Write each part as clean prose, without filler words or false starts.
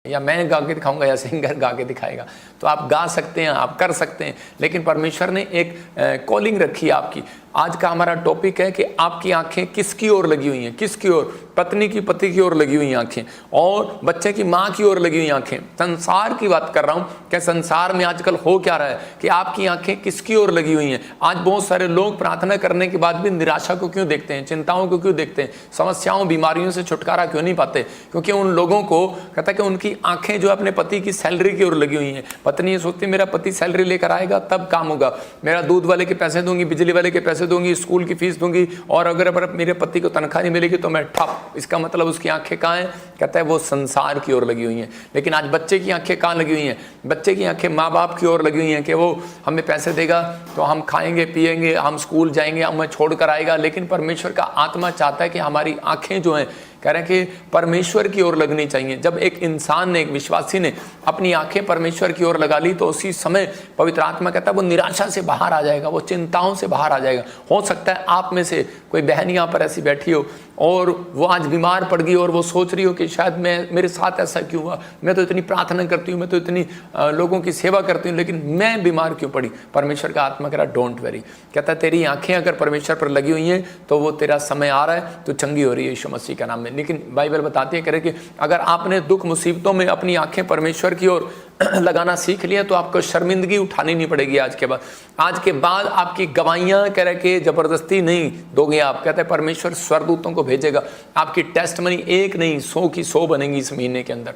या मैं गा के दिखाऊंगा या सिंगर गा के दिखाएगा। तो आप गा सकते हैं, आप कर सकते हैं, लेकिन परमेश्वर ने एक कॉलिंग रखी है आपकी। आज का हमारा टॉपिक है कि आपकी आंखें किसकी ओर लगी हुई हैं, किसकी ओर? पत्नी की पति की ओर लगी हुई आंखें, और बच्चे की माँ की ओर लगी हुई आंखें। संसार की बात कर रहा हूँ कि संसार में आजकल हो क्या रहा है कि आपकी आंखें किसकी ओर लगी हुई हैं। आज बहुत सारे लोग प्रार्थना करने के बाद भी निराशा को क्यों देखते हैं, चिंताओं को क्यों देखते हैं, समस्याओं बीमारियों से छुटकारा क्यों नहीं पाते? क्योंकि उन लोगों को कहता है कि उनकी आंखें जो अपने पति की सैलरी की ओर लगी हुई हैं। पत्नी ये सोचती है मेरा पति सैलरी लेकर आएगा तब काम होगा, मेरा दूध वाले के पैसे दूंगी, बिजली वाले के पैसे दूंगी, स्कूल की फीस दूंगी, और अगर मेरे पति को तनख्वाह नहीं मिलेगी तो मैं ठप। इसका मतलब उसकी आंखें कहाँ हैं? कहता है वो संसार की ओर लगी हुई हैं। लेकिन आज बच्चे की आंखें कहाँ लगी हुई हैं? बच्चे की आंखें माँ बाप की ओर लगी हुई हैं कि वो हमें पैसे देगा तो हम खाएंगे पिएंगे, हम स्कूल जाएंगे, हमें छोड़ कर आएगा। लेकिन परमेश्वर का आत्मा चाहता है कि हमारी आंखें जो हैं कह रहे हैं कि परमेश्वर की ओर लगनी चाहिए। जब एक इंसान ने, एक विश्वासी ने अपनी आंखें परमेश्वर की ओर लगा ली तो उसी समय पवित्र आत्मा कहता है वो निराशा से बाहर आ जाएगा, वो चिंताओं से बाहर आ जाएगा। हो सकता है आप में से कोई बहन यहाँ पर ऐसी बैठी हो और वो आज बीमार पड़ गई और वो सोच रही हो कि शायद मेरे साथ ऐसा क्यों हुआ, मैं तो इतनी प्रार्थना करती हूँ, मैं तो इतनी लोगों की सेवा करती हूँ, लेकिन मैं बीमार क्यों पड़ी? परमेश्वर का आत्मा कह रहा डोंट वेरी, कहता है तेरी आंखें अगर परमेश्वर पर लगी हुई हैं तो वो तेरा समय आ रहा है, तो चंगी हो रही है यीशु मसीह का नाम में। लेकिन बाइबल बताती है कह रहे कि अगर आपने दुख मुसीबतों में अपनी आंखें परमेश्वर की ओर लगाना सीख लिया तो आपको शर्मिंदगी उठानी नहीं पड़ेगी। आज के बाद आपकी गवाहियां कह रहे कि जबरदस्ती नहीं दोगे आप, कहते हैं परमेश्वर स्वर्गदूतों को भेजेगा, आपकी टेस्टमनी 1 नहीं 100 की 100 बनेगी इस महीने के अंदर।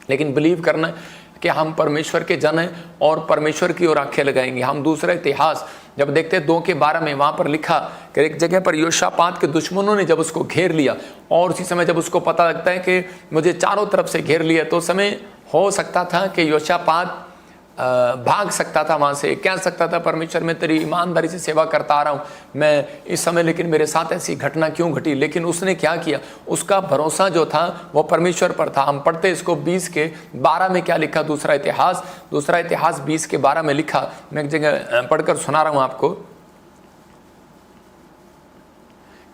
लेकिन बिलीव करना है कि हम परमेश्वर के जन हैं और परमेश्वर की ओर आंखें लगाएंगे। हम दूसरा इतिहास जब देखते हैं 2:12 में, वहां पर लिखा कि एक जगह पर योशापात के दुश्मनों ने जब उसको घेर लिया और उसी समय जब उसको पता लगता है कि मुझे चारों तरफ से घेर लिया, तो उस समय हो सकता था कि योशापात भाग सकता था वहां से, कह सकता था परमेश्वर मैं तेरी ईमानदारी से सेवा करता आ रहा हूं मैं इस समय, लेकिन मेरे साथ ऐसी घटना क्यों घटी? लेकिन उसने क्या किया? उसका भरोसा जो था वो परमेश्वर पर था। हम पढ़ते इसको 20:12 में क्या लिखा? दूसरा इतिहास 20:12 में लिखा, मैं एक जगह पढ़कर सुना रहा हूं आपको।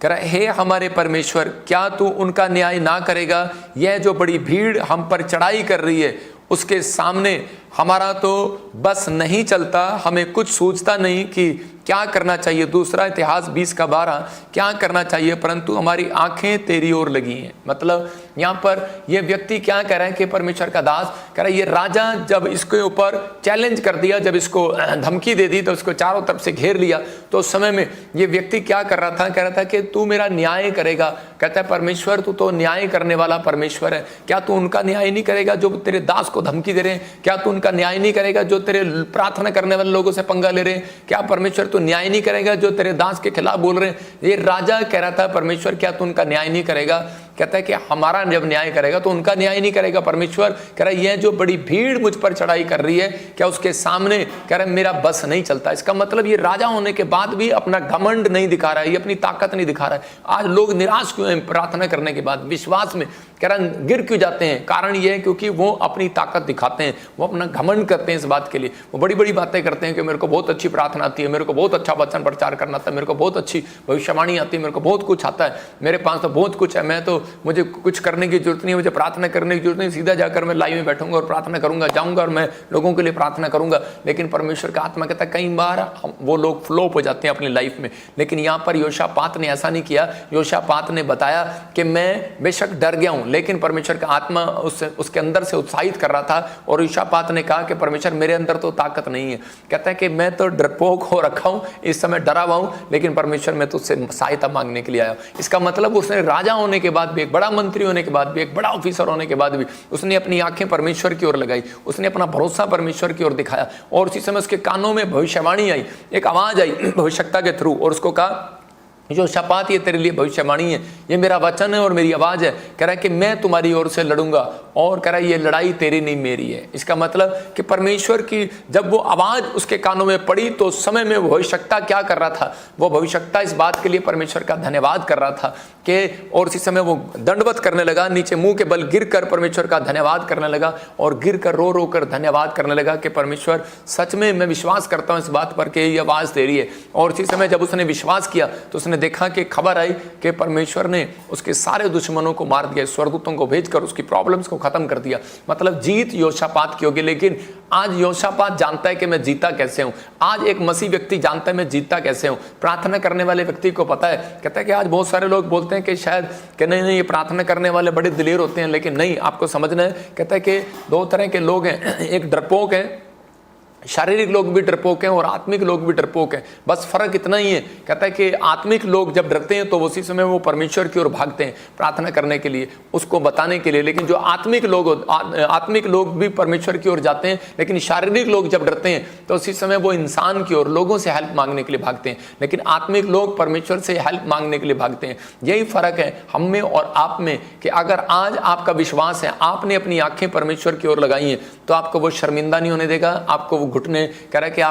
कह रहा हे हमारे परमेश्वर, क्या तू उनका न्याय ना करेगा? यह जो बड़ी भीड़ हम पर चढ़ाई कर रही है उसके सामने हमारा तो बस नहीं चलता, हमें कुछ सूझता नहीं कि क्या करना चाहिए। दूसरा इतिहास 20:12 क्या करना चाहिए, परंतु हमारी आंखें तेरी ओर लगी हैं। मतलब यहाँ पर ये व्यक्ति क्या कह रहा है कि परमेश्वर का दास कह रहा है ये राजा जब इसके ऊपर चैलेंज कर दिया, जब इसको धमकी दे दी, तो उसको चारों तरफ से घेर लिया, तो उस समय में ये व्यक्ति क्या कर रहा था? कह रहा था कि तू मेरा न्याय करेगा। कहता है परमेश्वर तू तो न्याय करने वाला परमेश्वर है, क्या तू उनका न्याय नहीं करेगा जो तेरे दास को धमकी दे रहे हैं? क्या तू उनका न्याय नहीं करेगा जो तेरे प्रार्थना करने वाले लोगों से पंगा ले रहे हैं? क्या परमेश्वर तू न्याय नहीं करेगा जो तेरे दास के खिलाफ बोल रहे हैं? ये राजा कह रहा था परमेश्वर क्या तू उनका न्याय नहीं करेगा? कहता है कि हमारा जब न्याय करेगा तो उनका न्याय नहीं करेगा। परमेश्वर कह रहा है यह जो बड़ी भीड़ मुझ पर चढ़ाई कर रही है, क्या उसके सामने कह रहा है मेरा बस नहीं चलता। इसका मतलब ये राजा होने के बाद भी अपना घमंड नहीं दिखा रहा है, ये अपनी ताकत नहीं दिखा रहा है। आज लोग निराश क्यों हैं? प्रार्थना करने के बाद विश्वास में कह रहा है गिर क्यों जाते हैं? कारण ये है क्योंकि वो अपनी ताकत दिखाते हैं, वो अपना घमंड करते हैं इस बात के लिए। वो बड़ी बड़ी बातें करते हैं कि मेरे को बहुत अच्छी प्रार्थना आती है, मेरे को बहुत अच्छा वचन प्रचार करना आता है, मेरे को बहुत अच्छी भविष्यवाणी आती है, मेरे को बहुत कुछ आता है, मेरे पास तो बहुत कुछ है, मैं तो मुझे कुछ करने की जरूरत नहीं है, मुझे प्रार्थना करने की जरूरत नहीं, सीधा जाकर मैं लाइव में बैठूंगा और प्रार्थना करूंगा, जाऊंगा और मैं लोगों के लिए प्रार्थना करूंगा। लेकिन परमेश्वर का आत्मा कहता है कई बार वो लोग फ्लॉप हो जाते हैं अपनी लाइफ में। लेकिन यहाँ पर योशापात ने ऐसा नहीं किया। योशापात ने बताया कि मैं बेशक डर गया हूं, लेकिन परमेश्वर का आत्मा उसके अंदर से उत्साहित कर रहा था। और योशापात ने कहा कि परमेश्वर मेरे अंदर तो ताकत नहीं है। कहता है कि मैं तो डरपोक हो रखा हूं, इस समय डरा हुआ हूं, लेकिन परमेश्वर मैं तुझसे सहायता मांगने के लिए आया। इसका मतलब उसने राजा होने के बाद भी, एक बड़ा मंत्री होने के बाद भी, एक बड़ा ऑफिसर होने के बाद भी उसने अपनी आंखें परमेश्वर की ओर लगाई, उसने अपना भरोसा परमेश्वर की ओर दिखाया। और उसी समय उसके कानों में भविष्यवाणी आई, एक आवाज आई भविष्यता के थ्रू, और उसको कहा योशापात ये तेरे लिए भविष्यवाणी है, ये मेरा वचन है और मेरी आवाज है। कह रहा है कि मैं तुम्हारी ओर से लड़ूंगा, और कह रहा है ये लड़ाई तेरी नहीं मेरी है। इसका मतलब कि परमेश्वर की जब वो आवाज उसके कानों में पड़ी तो उस समय में भविष्यता क्या कर रहा था? वो भविष्यता इस बात के लिए परमेश्वर का धन्यवाद कर रहा था कि, और इसी समय वो दंडवत करने लगा, नीचे मुंह के बल गिर कर परमेश्वर का धन्यवाद करने लगा, और गिर कर रो रो कर धन्यवाद करने लगा कि परमेश्वर सच में मैं विश्वास करता हूं इस बात पर कि ये आवाज तेरी है। और इसी समय जब उसने विश्वास किया तो उसने उसने देखा कि खबर आई कि परमेश्वर ने उसके सारे दुश्मनों को मार दिया, स्वर्गदूतों को भेजकर उसकी प्रॉब्लम्स को खत्म कर दिया। मतलब जीत योशापात की होगी। लेकिन आज योशापात जानता है कि मैं जीता कैसे हूं। आज एक मसीह व्यक्ति जानता है मैं जीता कैसे हूं। प्रार्थना करने वाले व्यक्ति को पता है, कहता है कि आज बहुत सारे लोग बोलते हैं कि शायद कि नहीं ये प्रार्थना करने वाले बड़े दिलेर होते हैं, लेकिन नहीं, आपको समझना है। कहता है कि दो तरह के लोग हैं, एक डरपोक है, शारीरिक लोग भी डरपोक हैं और आत्मिक लोग भी डरपोक हैं। बस फर्क इतना ही है, कहता है कि आत्मिक लोग जब डरते हैं तो उसी समय वो परमेश्वर की ओर भागते हैं प्रार्थना करने के लिए, उसको बताने के लिए। लेकिन जो आत्मिक लोग भी परमेश्वर की ओर जाते हैं, लेकिन शारीरिक लोग जब डरते हैं तो उसी समय वो इंसान की ओर, लोगों से हेल्प मांगने के लिए भागते हैं। लेकिन आत्मिक लोग परमेश्वर से हेल्प मांगने के लिए भागते हैं। यही फर्क है हम में और आप में, कि अगर आज आपका विश्वास है, आपने अपनी आंखें परमेश्वर की ओर लगाई हैं, तो आपको वो शर्मिंदा नहीं होने देगा। आपको वो घुटने कह रहा है कि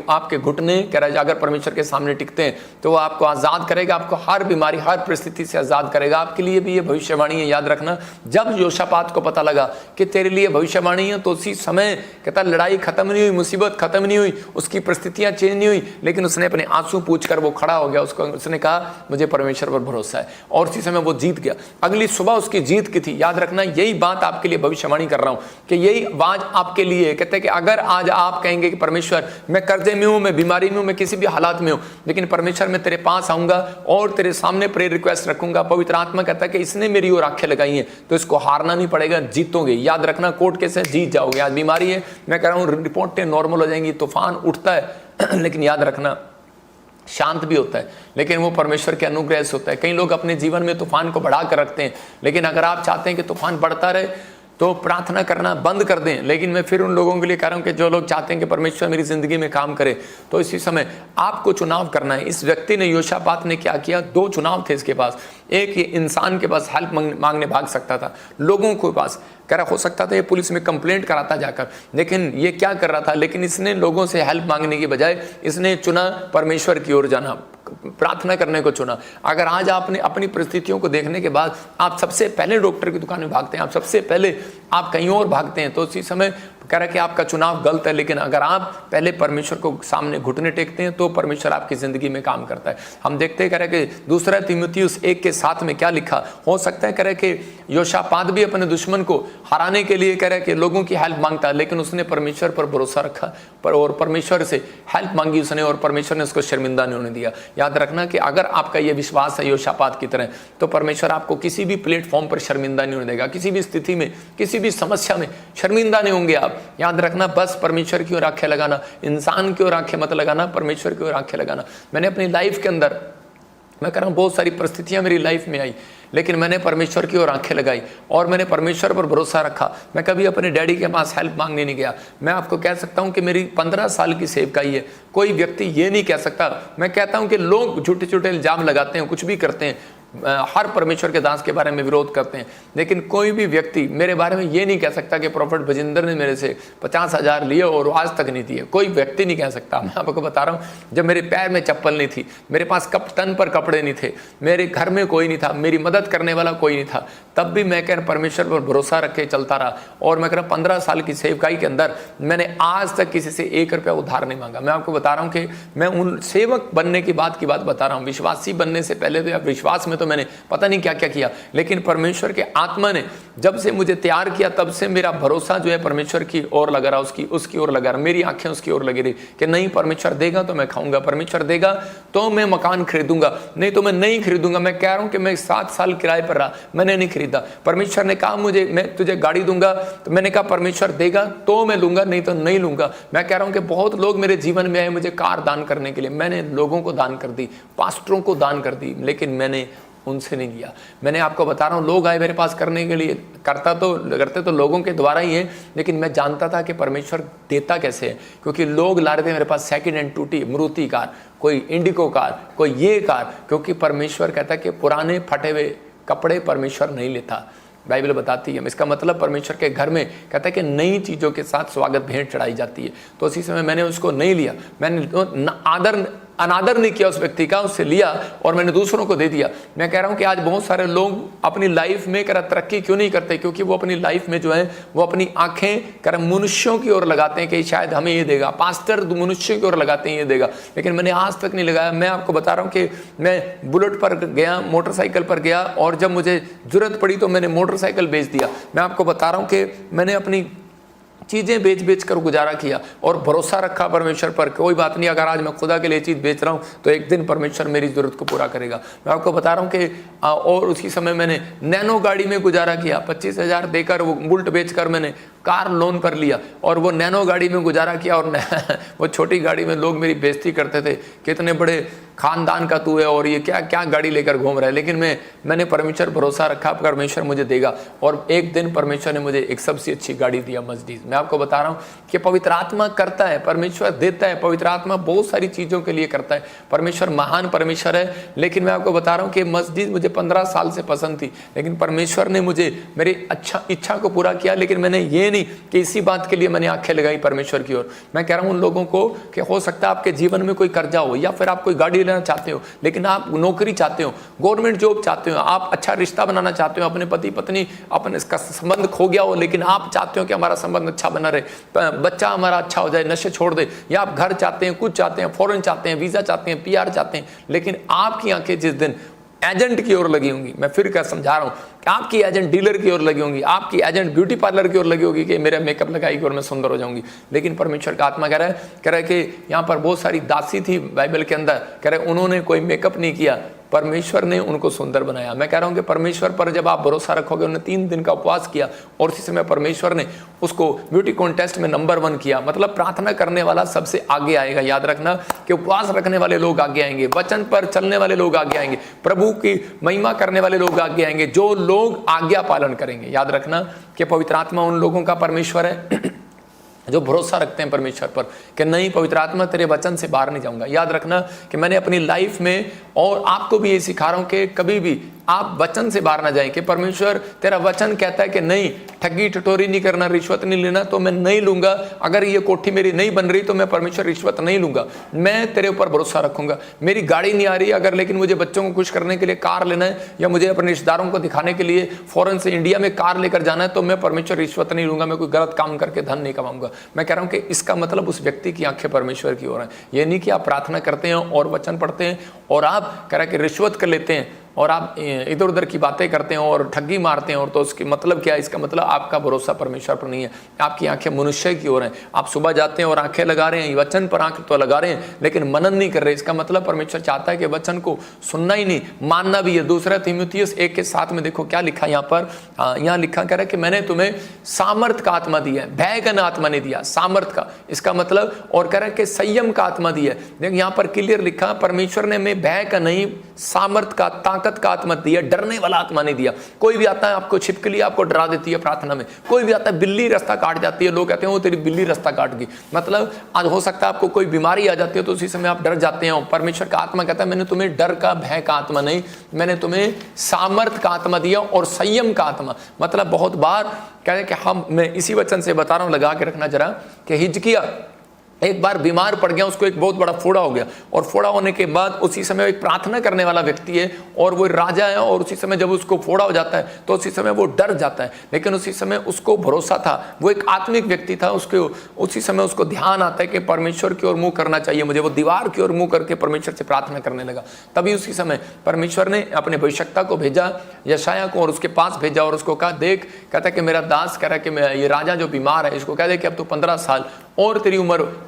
आपके घुटने कह रहा है अगर परमेश्वर के सामने टिकते हैं तो वो आपको आजाद करेगा, आपको हर बीमारी हर परिस्थिति से आजाद करेगा। आपके लिए भी ये भविष्यवाणी है, याद रखना। जब योशापात को पता लगा कि तेरे लिए भविष्यवाणी है, तो उसी समय कहता लड़ाई खत्म नहीं हुई, मुसीबत खत्म नहीं हुई, उसकी परिस्थितियां चेंज नहीं हुई, लेकिन उसने अपने आंसू पूछकर वो खड़ा हो गया। उसने कहा मुझे परमेश्वर पर भरोसा है, और उसी समय वो जीत गया। अगली सुबह उसकी जीत की थी। याद रखना, यही बात आपके लिए भविष्यवाणी कर रहा हूं कि यही आवाज आपके लिए कहते हैं कि अगर आज आप कहेंगे कि परमेश्वर मैं कर्जे में हूं, मैं बीमारी में हूं, मैं किसी भी हालात में हूं, लेकिन परमेश्वर मैं तेरे पास आऊंगा और तेरे सामने प्रेयर रिक्वेस्ट रखूंगा। पवित्र आत्मा कहता है कि इसने मेरी ओर आंखें लगाई हैं, तो इसको हारना नहीं पड़ेगा, जीतोगे। याद रखना, कोर्ट केस है, जीत जाओगे। आज बीमारी है, मैं कह रहा हूं रिपोर्टें नॉर्मल हो जाएंगी, तूफान उठता है लेकिन याद रखना शांत भी होता है, लेकिन वो परमेश्वर के अनुग्रह से होता है। कई लोग अपने जीवन में तूफान को बढ़ा कर रखते हैं, लेकिन अगर आप चाहते हैं कि तूफान बढ़ता रहे तो प्रार्थना करना बंद कर दें। लेकिन मैं फिर उन लोगों के लिए कह रहा हूं कि जो लोग चाहते हैं कि परमेश्वर मेरी जिंदगी में काम करे, तो इसी समय आपको चुनाव करना है। इस व्यक्ति ने, योशापात ने क्या किया, दो चुनाव थे इसके पास। एक ये इंसान के पास हेल्प मांगने भाग सकता था, लोगों के पास कह रहा हो सकता था ये पुलिस में कंप्लेंट कराता जाकर, लेकिन ये क्या कर रहा था, लेकिन इसने लोगों से हेल्प मांगने की बजाय इसने चुना परमेश्वर की ओर जाना, प्रार्थना करने को चुना। अगर आज आपने अपनी परिस्थितियों को देखने के बाद आप सबसे पहले डॉक्टर की दुकान में भागते हैं, आप सबसे पहले आप कहीं और भागते हैं, तो उसी समय कह रहा है कि आपका चुनाव गलत है। लेकिन अगर आप पहले परमेश्वर को सामने घुटने टेकते हैं तो परमेश्वर आपकी जिंदगी में काम करता है। हम देखते हैं कह रहे कि दूसरा तीमुथियुस 1:7 में क्या लिखा, हो सकता है कह रहे कि योशापात भी अपने दुश्मन को हराने के लिए कह रहे कि लोगों की हेल्प मांगता है, लेकिन उसने परमेश्वर पर भरोसा रखा और परमेश्वर से हेल्प मांगी उसने, और परमेश्वर ने उसको शर्मिंदा नहीं होने दिया। याद रखना कि अगर आपका ये विश्वास है योशापात की तरह, तो परमेश्वर आपको किसी भी प्लेटफॉर्म पर शर्मिंदा नहीं होने देगा, किसी भी स्थिति में, किसी भी समस्या में शर्मिंदा नहीं होंगे आप। याद रखना, बस परमेश्वर की ओर आंखें लगाना, इंसान की ओर आंखें मत लगाना, परमेश्वर की ओर आंखें लगाना। मैंने अपनी लाइफ के अंदर, मैं कह रहा हूं, बहुत सारी परिस्थितियां मेरी लाइफ में आई, लेकिन मैंने परमेश्वर की ओर आंखें लगाई और मैंने परमेश्वर पर भरोसा रखा। मैं कभी अपने डैडी के पास हेल्प मांगने नहीं गया। मैं आपको कह सकता हूं कि मेरी 15 साल की सेवकाई है, कोई व्यक्ति ये नहीं कह सकता। मैं कहता हूं कि लोग झूठे झूठे इल्जाम लगाते हैं, कुछ भी करते हैं, हर परमेश्वर के दास के बारे में विरोध करते हैं, लेकिन कोई भी व्यक्ति मेरे बारे में ये नहीं कह सकता कि प्रोफेट भजिंदर ने मेरे से 50,000 लिए और आज तक नहीं दिए। कोई व्यक्ति नहीं कह सकता। मैं आपको बता रहा हूँ, जब मेरे पैर में चप्पल नहीं थी, मेरे पास तन पर कपड़े नहीं थे, मेरे घर में कोई नहीं था, मेरी मदद करने वाला कोई नहीं था, तब भी मैं कह परमेश्वर पर भरोसा रख के चलता रहा। और मैं कह रहा 15 साल की सेवकाई के अंदर मैंने आज तक किसी से 1 रुपया उधार नहीं मांगा। मैं आपको बता रहा हूँ कि मैं उन सेवक बनने की बात बता रहा हूँ। विश्वासी बनने से पहले तो विश्वास में तो मैंने पता नहीं क्या क्या किया, लेकिन परमेश्वर के आत्मा ने जब से मुझे तैयार किया, तब से मेरा भरोसा जो है परमेश्वर की ओर लगा रहा, उसकी ओर लगा रहा। मेरी आंखें उसकी ओर लगी रही कि नहीं, परमेश्वर देगा तो मैं खाऊंगा, परमेश्वर देगा तो मैं मकान खरीदूंगा, नहीं तो मैं नहीं खरीदूंगा। मैं कह रहा हूं कि मैं 7 साल किराए पर रहा, मैंने नहीं खरीदा। परमेश्वर ने कहा मुझे, मैं तुझे गाड़ी दूंगा, तो मैंने कहा परमेश्वर देगा तो मैं लूंगा, नहीं तो नहीं लूंगा। मैं कह रहा हूं कि बहुत लोग मेरे जीवन में आए मुझे कार दान करने के लिए, मैंने लोगों को दान कर दी, पास्टरों को दान कर दी, लेकिन मैंने उनसे नहीं किया। मैंने आपको बता रहा हूँ, लोग आए मेरे पास करने के लिए, करते तो लोगों के द्वारा ही है, लेकिन मैं जानता था कि परमेश्वर देता कैसे है, क्योंकि लोग ला रहे थे मेरे पास सेकंड हैंड टूटी मारुति कार, कोई इंडिको कार, कोई ये कार, क्योंकि परमेश्वर कहता है कि पुराने फटे हुए कपड़े परमेश्वर नहीं लेता। बाइबल बताती है। इसका मतलब परमेश्वर के घर में कहता है कि नई चीज़ों के साथ स्वागत भेंट चढ़ाई जाती है। तो उसी समय मैंने उसको नहीं लिया, मैंने आदर अनादर नहीं किया उस व्यक्ति का, उससे लिया और मैंने दूसरों को दे दिया। मैं कह रहा हूं कि आज बहुत सारे लोग अपनी लाइफ में तरक्की क्यों नहीं करते, क्योंकि वो अपनी लाइफ में जो है वो अपनी आंखें मनुष्यों की ओर लगाते हैं कि शायद हमें ये देगा, पास्टर मनुष्यों की ओर लगाते हैं ये देगा, लेकिन मैंने आज तक नहीं लगाया। मैं आपको बता रहा हूं कि मैं बुलेट पर गया, मोटरसाइकिल पर गया, और जब मुझे जरूरत पड़ी तो मैंने मोटरसाइकिल बेच दिया। मैं आपको बता रहा हूं कि मैंने अपनी चीज़ें बेच बेच कर गुजारा किया और भरोसा रखा परमेश्वर पर। कोई बात नहीं, अगर आज मैं खुदा के लिए चीज़ बेच रहा हूँ तो एक दिन परमेश्वर मेरी ज़रूरत को पूरा करेगा। मैं आपको बता रहा हूँ कि और उसी समय मैंने नैनो गाड़ी में गुजारा किया, 25,000 देकर वो बुलेट बेचकर मैंने कार लोन पर लिया और वो नैनो गाड़ी में गुजारा किया। और वो छोटी गाड़ी में लोग मेरी बेइज्जती करते थे, कितने बड़े खानदान का तू है और ये क्या क्या गाड़ी लेकर घूम रहा है। लेकिन मैंने परमेश्वर भरोसा रखा, परमेश्वर मुझे देगा, और एक दिन परमेश्वर ने मुझे एक सबसे अच्छी गाड़ी दिया, मर्सिडीज। मैं आपको बता रहा हूँ कि पवित्र आत्मा करता है, परमेश्वर देता है, पवित्र आत्मा बहुत सारी चीज़ों के लिए करता है। परमेश्वर महान परमेश्वर है। लेकिन मैं आपको बता रहा हूँ कि मर्सिडीज मुझे 15 साल से पसंद थी, लेकिन परमेश्वर ने मुझे मेरी इच्छा को पूरा किया। लेकिन मैंने ये नहीं कि इसी बात के लिए मैंने आंखें लगाई परमेश्वर की ओर। मैं कह रहा हूँ उन लोगों को कि हो सकता है आपके जीवन में कोई कर्जा हो, या फिर आप कोई गाड़ी लेना चाहते हो, लेकिन आप नौकरी चाहते हो, गवर्नमेंट जॉब चाहते हो, आप अच्छा रिश्ता बनाना चाहते हो, अपने पति पत्नी अपने इसका संबंध खो गया हो, लेकिन आप चाहते हो कि हमारा संबंध अच्छा बना रहे, बच्चा हमारा अच्छा हो जाए, नशे छोड़ दे, या आप घर चाहते हैं, कुछ चाहते हैं, फॉरेन चाहते हैं, वीजा चाहते हैं, PR चाहते हैं, लेकिन आपकी आंखें जिस दिन एजेंट की ओर लगी होंगी, मैं फिर क्या समझा रहा हूं कि आपकी एजेंट डीलर की ओर लगी होंगी, आपकी एजेंट ब्यूटी पार्लर की ओर लगी होगी कि मेरा मेकअप लगाएगी और मैं सुंदर हो जाऊंगी। लेकिन परमेश्वर का आत्मा कह रहा है कि यहाँ पर बहुत सारी दासी थी बाइबल के अंदर, कह रहे उन्होंने कोई मेकअप नहीं किया, परमेश्वर ने उनको सुंदर बनाया। मैं कह रहा हूं कि परमेश्वर पर जब आप भरोसा रखोगे, उन्होंने 3 दिन का उपवास किया और उसी समय परमेश्वर ने उसको ब्यूटी कॉन्टेस्ट में नंबर 1 किया। मतलब प्रार्थना करने वाला सबसे आगे आएगा। याद रखना कि उपवास रखने वाले लोग आगे आएंगे, वचन पर चलने वाले लोग आगे आएंगे, प्रभु की महिमा करने वाले लोग आगे आएंगे, जो लोग आज्ञा पालन करेंगे। याद रखना कि पवित्र आत्मा उन लोगों का परमेश्वर है जो भरोसा रखते हैं परमेश्वर पर कि नहीं, पवित्र आत्मा तेरे वचन से बाहर नहीं जाऊंगा। याद रखना कि मैंने अपनी लाइफ में, और आपको भी ये सिखा रहा हूं कि कभी भी आप वचन से बाहर ना जाएं कि परमेश्वर तेरा वचन कहता है कि नहीं, ठगी ठटोरी नहीं करना, रिश्वत नहीं लेना, तो मैं नहीं लूंगा। अगर ये कोठी मेरी नहीं बन रही तो मैं परमेश्वर रिश्वत नहीं लूंगा, मैं तेरे ऊपर भरोसा रखूंगा। मेरी गाड़ी नहीं आ रही अगर, लेकिन मुझे बच्चों को खुश करने के लिए कार लेना है, या मुझे अपने रिश्तेदारों को दिखाने के लिए फॉरेन से इंडिया में कार लेकर जाना है, तो मैं परमेश्वर रिश्वत नहीं लूंगा, मैं कोई गलत काम करके धन नहीं कमाऊंगा। मैं कह रहा हूं कि इसका मतलब उस व्यक्ति की आंखें परमेश्वर की ओर हैं। ये नहीं कि आप प्रार्थना करते हैं और वचन पढ़ते हैं और आप कह रहे कि रिश्वत कर लेते हैं और आप इधर उधर की बातें करते हैं और ठगी मारते हैं, और तो उसकी मतलब क्या है? इसका मतलब आपका भरोसा परमेश्वर पर नहीं है, आपकी आंखें मनुष्य की ओर हैं। आप सुबह जाते हैं और आंखें लगा रहे हैं, वचन पर आंख तो लगा रहे हैं लेकिन मनन नहीं कर रहे। इसका मतलब परमेश्वर चाहता है कि वचन को सुनना ही नहीं, मानना भी है। 2 तीमुथियुस 1:7 में देखो क्या लिखा यहाँ पर। यहाँ लिखा कह रहा है कि मैंने तुम्हें सामर्थ का आत्मा दिया है, भय का आत्मा नहीं दिया, सामर्थ का। इसका मतलब, और कह रहा है कि संयम का आत्मा दिया है। देखो यहाँ पर क्लियर लिखा, परमेश्वर ने हमें भय का नहीं, सामर्थ का, ताकत का आत्मा दिया, डरने वाला आत्मा नहीं दिया। कोई भी आता है आपको छिपकली आपको डरा देती है प्रार्थना में, कोई भी आता है बिल्ली रास्ता काट जाती है, लोग कहते हैं वो तेरी बिल्ली रास्ता काट गई। मतलब आज हो सकता है आपको कोई बीमारी आ जाती है तो उसी समय आप डर जाते हैं। परमेश्वर का आत्मा कहता है मैंने तुम्हें डर का, भय का आत्मा नहीं, मैंने तुम्हें सामर्थ का आत्मा दिया और संयम का आत्मा। मतलब बहुत बार कह रहे कि मैं इसी वचन से बता रहा हूं, लगा के रखना जरा, कि हिजकिया एक बार बीमार पड़ गया, उसको एक बहुत बड़ा फोड़ा हो गया, और फोड़ा होने के बाद उसी समय एक प्रार्थना करने वाला व्यक्ति है और वो राजा है, और उसी समय जब उसको फोड़ा हो जाता है तो उसी समय वो डर जाता है, लेकिन उसी समय उसको भरोसा था, वो एक आत्मिक व्यक्ति था, उसके उसी समय उसको ध्यान आता है कि परमेश्वर की ओर मुंह करना चाहिए मुझे। वो दीवार की ओर मुंह करके परमेश्वर से प्रार्थना करने लगा। तभी उसी समय परमेश्वर ने अपने भविष्यवक्ता को भेजा, यशायाह को, और उसके पास भेजा और उसको कहा, देख, कहता है कि मेरा दास कह रहा है कि ये राजा जो बीमार है इसको कह दे कि अब तो 15 साल और तेरी उम्र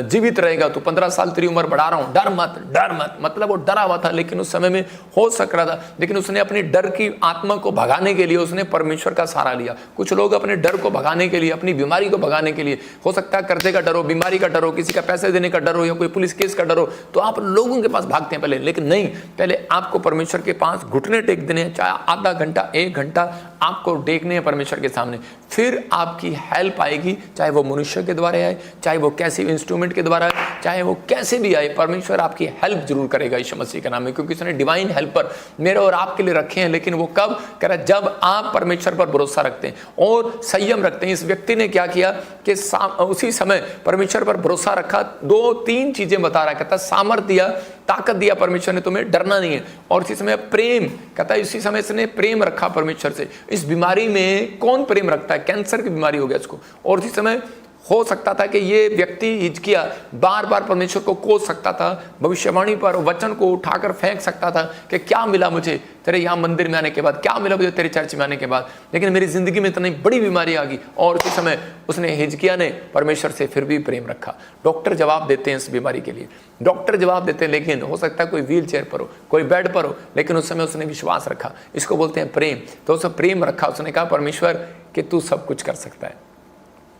जीवित रहेगा, तो 15 साल तेरी उम्र बढ़ा रहा हूं, डर मत, डर मत। मतलब वो डरा हुआ था, लेकिन उस समय में हो सक रहा था, लेकिन उसने अपनी डर की आत्मा को भगाने के लिए उसने परमेश्वर का सहारा लिया। कुछ लोग अपने डर को भगाने के लिए, अपनी बीमारी को भगाने के लिए, हो सकता है कर्जे का डर हो, बीमारी का डर हो, किसी का पैसे देने का डर हो, या कोई पुलिस केस का डर हो, तो आप लोगों के पास भागते हैं पहले। लेकिन नहीं, पहले आपको परमेश्वर के पास घुटने टेक देने, चाहे आधा घंटा 1 घंटा आपको टेकने हैं परमेश्वर के सामने, फिर आपकी हेल्प आएगी, चाहे वो मनुष्य के द्वारा आए, चाहे वो कैसे इंस्ट्रूमेंट के द्वारा आए, चाहे वो कैसे भी आए, परमेश्वर आपकी हेल्प जरूर करेगा यीशु मसीह के नाम में, क्योंकि उसने डिवाइन हेल्पर मेरे और आपके लिए रखे हैं। लेकिन वो कब कह रहा है, जब आप परमेश्वर पर भरोसा रखते हैं और संयम रखते हैं। इस व्यक्ति ने क्या किया कि उसी समय परमेश्वर पर भरोसा रखा। 2-3 चीजें बता रहा, कहता सामर्थ दिया, ताकत दिया परमेश्वर ने, तुम्हें डरना नहीं है। और इसी समय प्रेम, कहता है इसी समय इसने प्रेम रखा परमेश्वर से। इस बीमारी में कौन प्रेम रखता है, कैंसर की बीमारी हो गया इसको, और इसी समय हो सकता था कि ये व्यक्ति हिचकिया बार बार परमेश्वर को कोस सकता था, भविष्यवाणी पर वचन को उठाकर फेंक सकता था कि क्या मिला मुझे तेरे यहाँ मंदिर में आने के बाद, क्या मिला मुझे तेरे चर्च में आने के बाद, लेकिन मेरी जिंदगी में इतनी बड़ी बीमारी आ गई। और उसी समय उसने, हिजकिया ने परमेश्वर से फिर भी प्रेम रखा। डॉक्टर जवाब देते हैं इस बीमारी के लिए, डॉक्टर जवाब देते हैं, लेकिन हो सकता है कोई व्हील चेयर पर हो, कोई बेड पर हो, लेकिन उस समय उसने विश्वास रखा। इसको बोलते हैं प्रेम। तो उसने प्रेम रखा, उसने कहा परमेश्वर कि तू सब कुछ कर सकता है।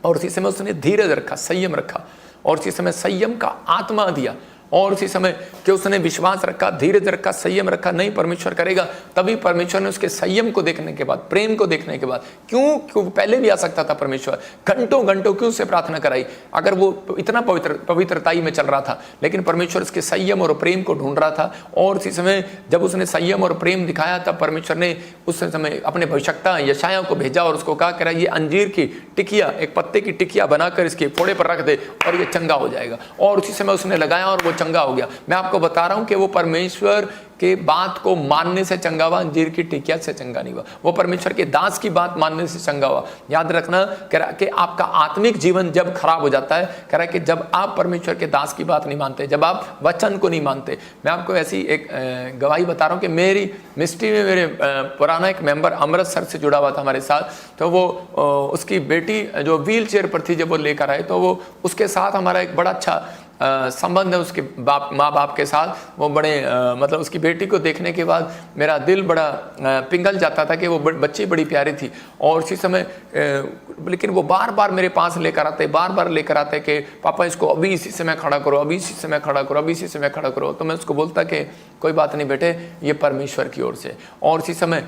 और उसी समय उसने धीरज रखा, संयम रखा, और उसी समय संयम का आत्मा दिया। और उसी समय कि उसने विश्वास रखा, धीरज रखा, संयम रखा, नहीं परमेश्वर करेगा। तभी परमेश्वर ने उसके संयम को देखने के बाद, प्रेम को देखने के बाद, क्यों पहले भी आ सकता था परमेश्वर, घंटों घंटों क्यों से प्रार्थना कराई अगर वो इतना पवित्रताई में चल रहा था, लेकिन परमेश्वर उसके संयम और प्रेम को ढूंढ रहा था। और उसी समय जब उसने संयम और प्रेम दिखाया, तब परमेश्वर ने उस समय अपने भविष्यवक्ता यशायाह को भेजा और उसको कहा, ये अंजीर की टिकिया, एक पत्ते की टिकिया बनाकर इसके फोड़े पर रख दे और ये चंगा हो जाएगा। और उसी समय उसने लगाया और वो चंगा हो गया। मैं आपको बता रहा हूं कि वो परमेश्वर के बात को मानने से चंगा हुआ, अंजीर की टिकिया से चंगा नहीं हुआ। वो परमेश्वर के दास की बात मानने से चंगा हुआ। याद रखना, कह रहा कि आपका आत्मिक जीवन जब खराब हो जाता है, कह रहा है कि जब आप परमेश्वर के दास की बात नहीं मानते, जब आप वचन को नहीं मानते। मैं आपको ऐसी एक गवाही बता रहा हूं कि मेरी मिस्ट्री में मेरे पुराना एक मेंबर अमृतसर से जुड़ा हुआ था हमारे साथ। तो वो उसकी बेटी जो व्हील चेयर पर थी, जब वो लेकर आए, तो वो उसके साथ हमारा एक बड़ा अच्छा संबंध है उसके माँ बाप के साथ। वो बड़े मतलब उसकी बेटी को देखने के बाद मेरा दिल बड़ा पिघल जाता था कि वो बच्ची बड़ी प्यारी थी। और उसी समय लेकिन वो बार बार मेरे पास लेकर आते, बार बार लेकर आते कि पापा इसको अभी इसी समय खड़ा करो, अभी इसी समय खड़ा करो, अभी इसी समय खड़ा करो। तो मैं उसको बोलता कि कोई बात नहीं बेटे, ये परमेश्वर की ओर से। और इसी समय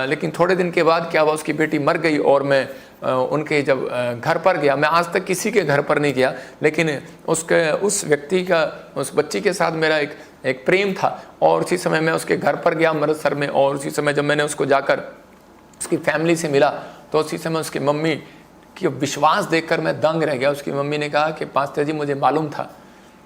लेकिन थोड़े दिन के बाद क्या हुआ, उसकी बेटी मर गई। और मैं उनके जब घर पर गया, मैं आज तक किसी के घर पर नहीं गया, लेकिन उस व्यक्ति का, उस बच्ची के साथ मेरा एक प्रेम था। और उसी समय मैं उसके घर पर गया अमृतसर में। और उसी समय जब मैंने उसको जाकर उसकी फैमिली से मिला, तो उसी समय उसकी मम्मी की विश्वास देखकर मैं दंग रह गया। उसकी मम्मी ने कहा कि पास्टर जी, मुझे मालूम था